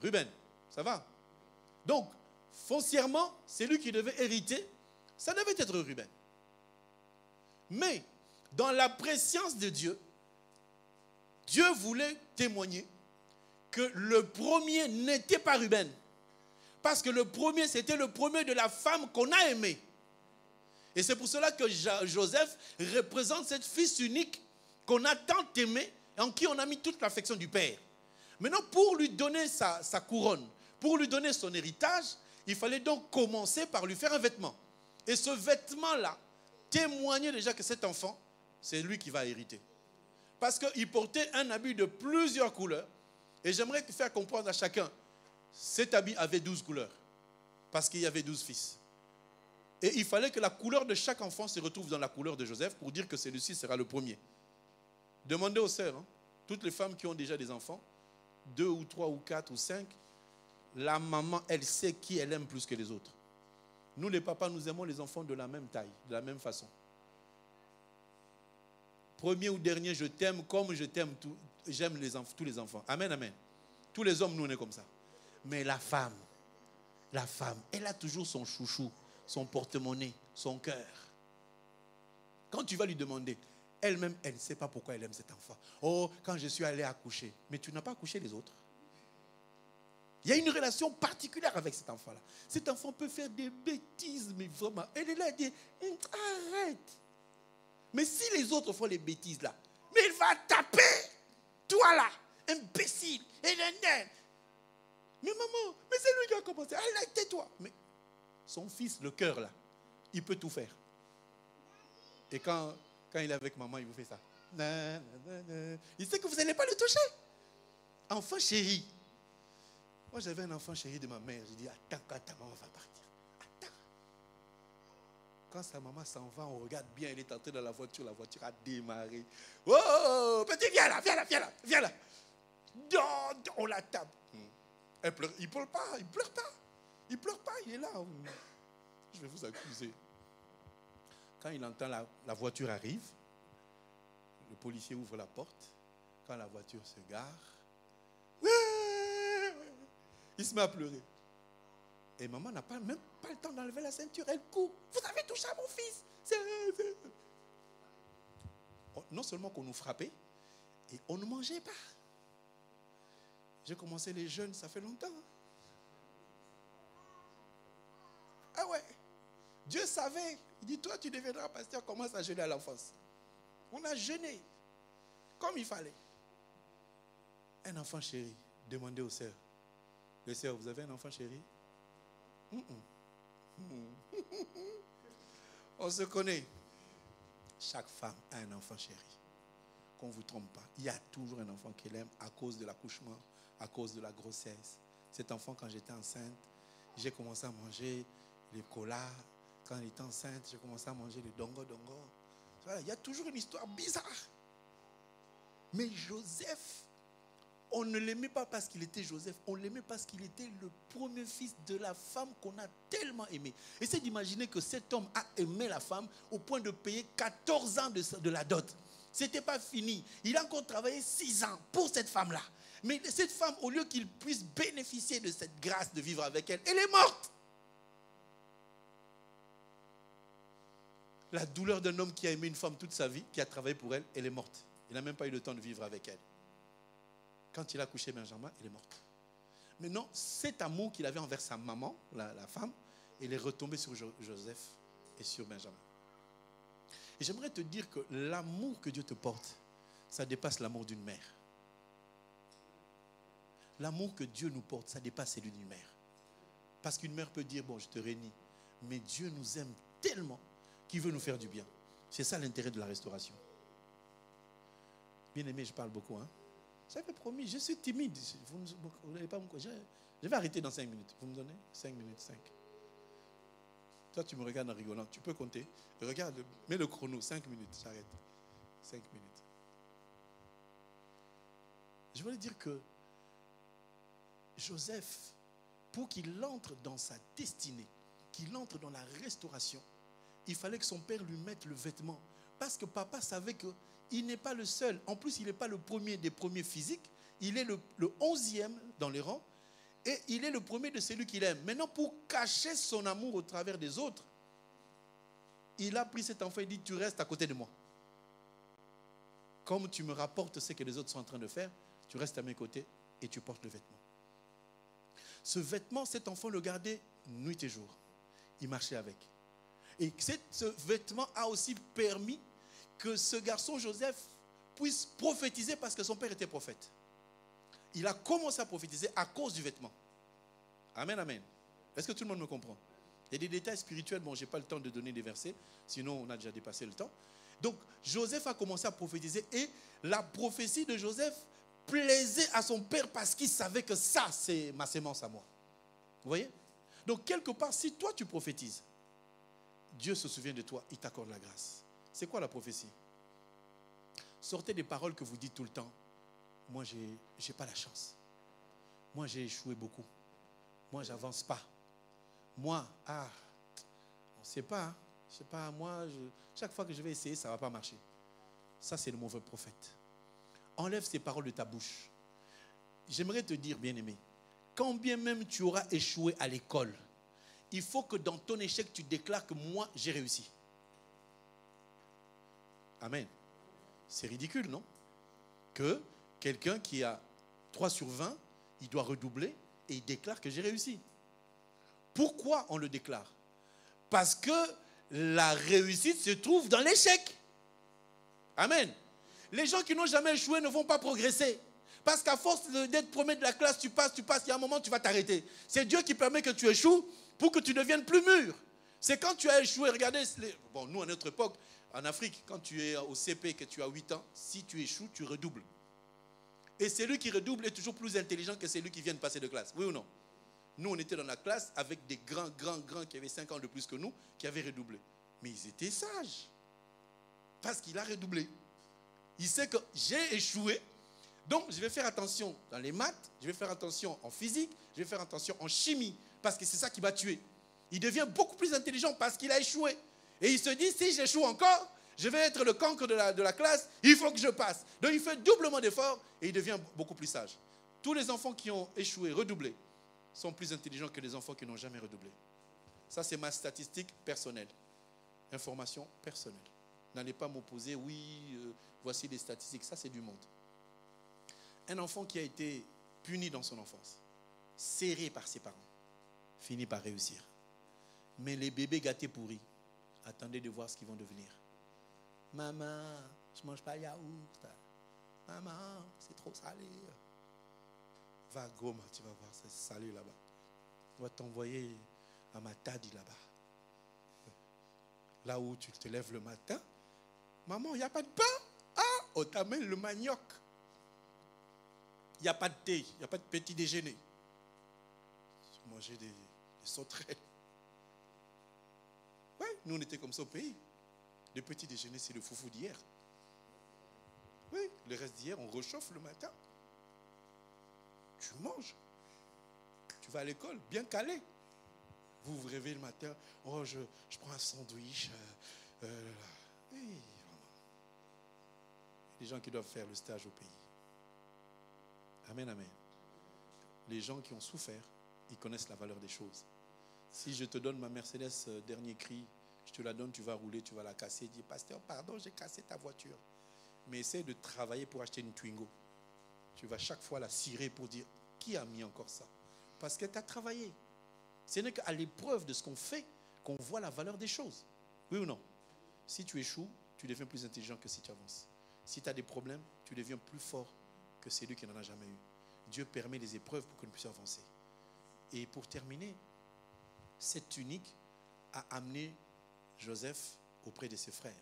[SPEAKER 1] Ruben. Ça va? Donc, foncièrement, c'est lui qui devait hériter. Ça devait être Ruben. Mais, dans la préscience de Dieu, Dieu voulait témoigner que le premier n'était pas Ruben. Parce que le premier, c'était le premier de la femme qu'on a aimée. Et c'est pour cela que Joseph représente cette fils unique qu'on a tant aimée, en qui on a mis toute l'affection du père. Maintenant, pour lui donner sa couronne, pour lui donner son héritage, il fallait donc commencer par lui faire un vêtement. Et ce vêtement-là témoignait déjà que cet enfant, c'est lui qui va hériter. Parce qu'il portait un habit de plusieurs couleurs. Et j'aimerais faire comprendre à chacun, cet habit avait 12 couleurs. Parce qu'il y avait 12 fils. Et il fallait que la couleur de chaque enfant se retrouve dans la couleur de Joseph pour dire que celui-ci sera le premier. Demandez aux sœurs, toutes les femmes qui ont déjà des enfants, 2 ou 3 ou 4 ou 5, la maman, elle sait qui elle aime plus que les autres. Nous, les papas, nous aimons les enfants de la même taille, de la même façon. Premier ou dernier, je t'aime comme je t'aime, j'aime tous les enfants. Amen, amen. Tous les hommes, nous, on est comme ça. Mais la femme, elle a toujours son chouchou, son porte-monnaie, son cœur. Quand tu vas lui demander, elle-même, elle ne sait pas pourquoi elle aime cet enfant. Oh, quand je suis allé accoucher. Mais tu n'as pas accouché les autres. Il y a une relation particulière avec cet enfant-là. Cet enfant peut faire des bêtises, mais vraiment. Elle est là, elle dit, arrête. Mais si les autres font les bêtises là, mais il va taper. Toi là, imbécile. Mais maman, mais c'est lui qui a commencé. Allez, tais-toi. Mais son fils, le cœur là, il peut tout faire. Et quand il est avec maman, il vous fait ça. Il sait que vous n'allez pas le toucher. Enfant chéri. Moi, j'avais un enfant chéri de ma mère. J'ai dit, attends quand ta maman va partir. Attends. Quand sa maman s'en va, on regarde bien, elle est entrée dans la voiture a démarré. Oh, petit, viens là. On la tape. Elle pleure. Il pleure pas, il pleure pas, il est là. Je vais vous accuser. Quand il entend la voiture arrive, le policier ouvre la porte. Quand la voiture se gare, il se met à pleurer. Et maman n'a même pas le temps d'enlever la ceinture. Elle court. Vous avez touché à mon fils. Non seulement qu'on nous frappait, et on ne mangeait pas. J'ai commencé les jeûnes, ça fait longtemps. Ah ouais. Dieu savait. Il dit, toi, tu deviendras pasteur, commence à jeûner à l'enfance. On a jeûné comme il fallait. Un enfant chéri, demandez aux sœurs. Les sœurs, vous avez un enfant chéri? On se connaît. Chaque femme a un enfant chéri. Qu'on ne vous trompe pas. Il y a toujours un enfant qu'elle aime à cause de l'accouchement, à cause de la grossesse. Cet enfant, quand j'étais enceinte, j'ai commencé à manger les colas. Quand elle était enceinte, j'ai commencé à manger les dongo-dongo. Il y a toujours une histoire bizarre. Mais Joseph, on ne l'aimait pas parce qu'il était Joseph. On l'aimait parce qu'il était le premier fils de la femme qu'on a tellement aimé. Essayez d'imaginer que cet homme a aimé la femme au point de payer 14 ans de la dot. Ce n'était pas fini. Il a encore travaillé 6 ans pour cette femme-là. Mais cette femme, au lieu qu'il puisse bénéficier de cette grâce de vivre avec elle, elle est morte. La douleur d'un homme qui a aimé une femme toute sa vie, qui a travaillé pour elle, elle est morte. Il n'a même pas eu le temps de vivre avec elle. Quand il a couché Benjamin, elle est morte. Maintenant, cet amour qu'il avait envers sa maman, la femme, il est retombé sur Joseph et sur Benjamin. Et j'aimerais te dire que l'amour que Dieu te porte, ça dépasse l'amour d'une mère. L'amour que Dieu nous porte, ça dépasse celui d'une mère. Parce qu'une mère peut dire, bon, je te réunis. Mais Dieu nous aime tellement qu'il veut nous faire du bien. C'est ça l'intérêt de la restauration. Bien aimé, je parle beaucoup. J'avais promis, je suis timide. Vous n'allez pas me croire. Je vais arrêter dans 5 minutes. Vous me donnez 5 minutes, 5. Toi, tu me regardes en rigolant. Tu peux compter. Regarde, mets le chrono. 5 minutes, j'arrête. 5 minutes. Je voulais dire que Joseph, pour qu'il entre dans sa destinée, qu'il entre dans la restauration, il fallait que son père lui mette le vêtement. Parce que papa savait qu'il n'est pas le seul. En plus, il n'est pas le premier des premiers physiques. Il est le 11e dans les rangs. Et il est le premier de celui qu'il aime. Maintenant, pour cacher son amour au travers des autres, il a pris cet enfant et dit, tu restes à côté de moi. Comme tu me rapportes ce que les autres sont en train de faire, tu restes à mes côtés et tu portes le vêtement. Ce vêtement, cet enfant le gardait nuit et jour. Il marchait avec. Et ce vêtement a aussi permis que ce garçon Joseph puisse prophétiser parce que son père était prophète. Il a commencé à prophétiser à cause du vêtement. Amen, amen. Est-ce que tout le monde me comprend? Il y a des détails spirituels, bon, je n'ai pas le temps de donner des versets, sinon on a déjà dépassé le temps. Donc, Joseph a commencé à prophétiser et la prophétie de Joseph plaisait à son père parce qu'il savait que ça, c'est ma sémence à moi. Vous voyez? Donc, quelque part, si toi tu prophétises, Dieu se souvient de toi, il t'accorde la grâce. C'est quoi la prophétie? Sortez des paroles que vous dites tout le temps. Moi, je n'ai pas la chance. Moi, j'ai échoué beaucoup. Moi, je n'avance pas. Moi, on ne sait pas. Hein. Je sais pas, moi, chaque fois que je vais essayer, ça ne va pas marcher. Ça, c'est le mauvais prophète. Enlève ces paroles de ta bouche. j'aimerais te dire, bien-aimé, quand bien même tu auras échoué à l'école, il faut que dans ton échec, tu déclares que moi, j'ai réussi. Amen. C'est ridicule, non? Que quelqu'un qui a 3 sur 20, il doit redoubler et il déclare que j'ai réussi. Pourquoi on le déclare? Parce que la réussite se trouve dans l'échec. Amen. Les gens qui n'ont jamais échoué ne vont pas progresser. Parce qu'à force d'être premier de la classe, tu passes, il y a un moment, tu vas t'arrêter. C'est Dieu qui permet que tu échoues pour que tu deviennes plus mûr. C'est quand tu as échoué, regardez, bon, nous à notre époque, en Afrique, quand tu es au CP, que tu as 8 ans, si tu échoues, tu redoubles. Et celui qui redouble est toujours plus intelligent que celui qui vient de passer de classe. Oui ou non? Nous, on était dans la classe avec des grands qui avaient 5 ans de plus que nous, qui avaient redoublé. Mais ils étaient sages. Parce qu'il a redoublé. Il sait que j'ai échoué. Donc, je vais faire attention dans les maths, je vais faire attention en physique, je vais faire attention en chimie, parce que c'est ça qui va tuer. Il devient beaucoup plus intelligent parce qu'il a échoué. Et il se dit, si j'échoue encore, je vais être le cancre de la classe, il faut que je passe. Donc, il fait doublement d'efforts et il devient beaucoup plus sage. Tous les enfants qui ont échoué, redoublé, sont plus intelligents que les enfants qui n'ont jamais redoublé. Ça, c'est ma statistique personnelle. Information personnelle. N'allez pas m'opposer, oui, voici les statistiques. Ça, c'est du monde. Un enfant qui a été puni dans son enfance, serré par ses parents, finit par réussir. Mais les bébés gâtés pourris, attendez de voir ce qu'ils vont devenir. Maman, je ne mange pas yaourt. Maman, c'est trop salé. Va Goma, tu vas voir, c'est salé là-bas. On va t'envoyer à Matadi là-bas. Là où tu te lèves le matin. Maman, il n'y a pas de pain. Ah, on t'amène le manioc. Il n'y a pas de thé, il n'y a pas de petit déjeuner. Tu mangeais des sauterelles. Oui, nous on était comme ça au pays. Le petit déjeuner, c'est le foufou d'hier. Oui, le reste d'hier, on réchauffe le matin. Tu manges. Tu vas à l'école, bien calé. Vous vous réveillez le matin, oh, je prends un sandwich. Oui, les gens qui doivent faire le stage au pays. Amen, amen. Les gens qui ont souffert, ils connaissent la valeur des choses. Si je te donne ma Mercedes dernier cri, je te la donne, tu vas rouler, tu vas la casser. Dis, pasteur, pardon, j'ai cassé ta voiture. Mais essaie de travailler pour acheter une Twingo. Tu vas chaque fois la cirer pour dire, qui a mis encore ça? Parce que tu as travaillé. Ce n'est qu'à l'épreuve de ce qu'on fait qu'on voit la valeur des choses. Oui ou non? Si tu échoues, tu deviens plus intelligent que si tu avances. Si tu as des problèmes, tu deviens plus fort que celui qui n'en a jamais eu. Dieu permet des épreuves pour que nous puissions avancer. Et pour terminer, cette tunique a amené Joseph auprès de ses frères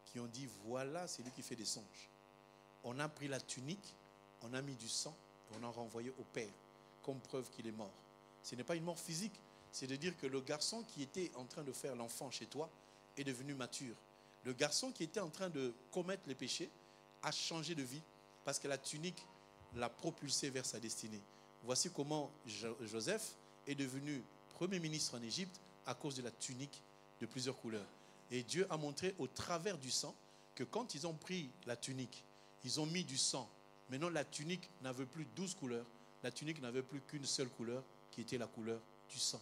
[SPEAKER 1] qui ont dit, voilà, c'est lui qui fait des songes. On a pris la tunique, on a mis du sang et on a renvoyé au père comme preuve qu'il est mort. Ce n'est pas une mort physique, c'est de dire que le garçon qui était en train de faire l'enfant chez toi est devenu mature. Le garçon qui était en train de commettre les péchés a changé de vie parce que la tunique l'a propulsé vers sa destinée. Voici comment Joseph est devenu premier ministre en Égypte à cause de la tunique de plusieurs couleurs. Et Dieu a montré au travers du sang que quand ils ont pris la tunique, ils ont mis du sang. Maintenant, la tunique n'avait plus 12 couleurs. La tunique n'avait plus qu'une seule couleur, qui était la couleur du sang.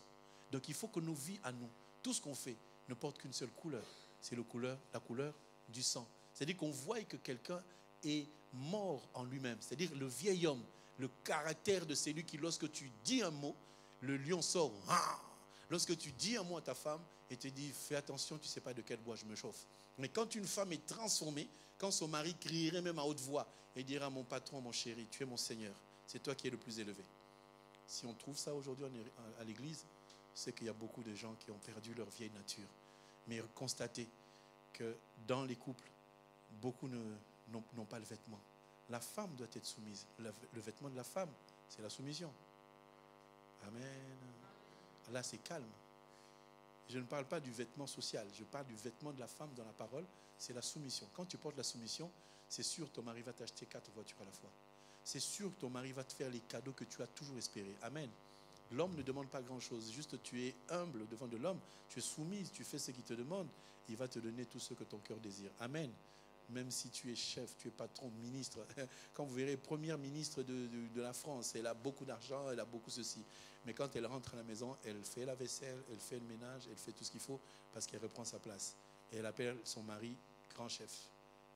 [SPEAKER 1] Donc, il faut que nos vies à nous, tout ce qu'on fait, ne porte qu'une seule couleur. C'est la couleur du sang. C'est-à-dire qu'on voit que quelqu'un est mort en lui-même. C'est-à-dire le vieil homme, le caractère de celui qui, lorsque tu dis un mot, le lion sort. Lorsque tu dis un mot à ta femme et te dis, fais attention, tu ne sais pas de quel bois je me chauffe. Mais quand une femme est transformée, quand son mari crierait même à haute voix et dira, mon patron, mon chéri, tu es mon Seigneur, c'est toi qui es le plus élevé. Si on trouve ça aujourd'hui à l'église, c'est qu'il y a beaucoup de gens qui ont perdu leur vieille nature. Mais constatez que dans les couples, beaucoup n'ont pas le vêtement. La femme doit être soumise. Le vêtement de la femme, c'est la soumission. Amen. Là, c'est calme. Je ne parle pas du vêtement social. Je parle du vêtement de la femme dans la parole. C'est la soumission. Quand tu portes la soumission, c'est sûr que ton mari va t'acheter 4 voitures à la fois. C'est sûr que ton mari va te faire les cadeaux que tu as toujours espérés. Amen. L'homme ne demande pas grand-chose. Juste tu es humble devant de l'homme. Tu es soumise. Tu fais ce qu'il te demande. Il va te donner tout ce que ton cœur désire. Amen. même si tu es chef, tu es patron, ministre, quand vous verrez, première ministre de la France, elle a beaucoup d'argent, elle a beaucoup ceci. Mais quand elle rentre à la maison, elle fait la vaisselle, elle fait le ménage, elle fait tout ce qu'il faut parce qu'elle reprend sa place. Et elle appelle son mari grand chef.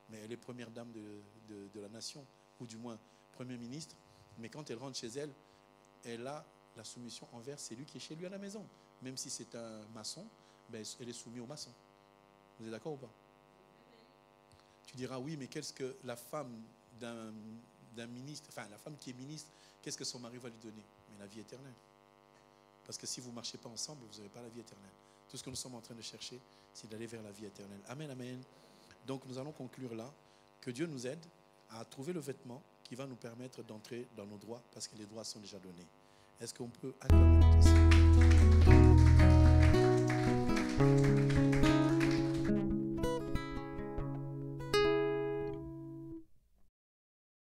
[SPEAKER 1] Mais elle est première dame de la nation, ou du moins premier ministre. Mais quand elle rentre chez elle, elle a la soumission envers celui qui est chez lui à la maison. Même si c'est un maçon, ben elle est soumise au maçon. Vous êtes d'accord ou pas? Tu diras oui, mais qu'est-ce que la femme d'un ministre, enfin la femme qui est ministre, qu'est-ce que son mari va lui donner? Mais la vie éternelle. Parce que si vous ne marchez pas ensemble, vous n'aurez pas la vie éternelle. Tout ce que nous sommes en train de chercher, c'est d'aller vers la vie éternelle. Amen, amen. Donc nous allons conclure là. Que Dieu nous aide à trouver le vêtement qui va nous permettre d'entrer dans nos droits, parce que les droits sont déjà donnés. Est-ce qu'on peut acclamer notre Seigneur?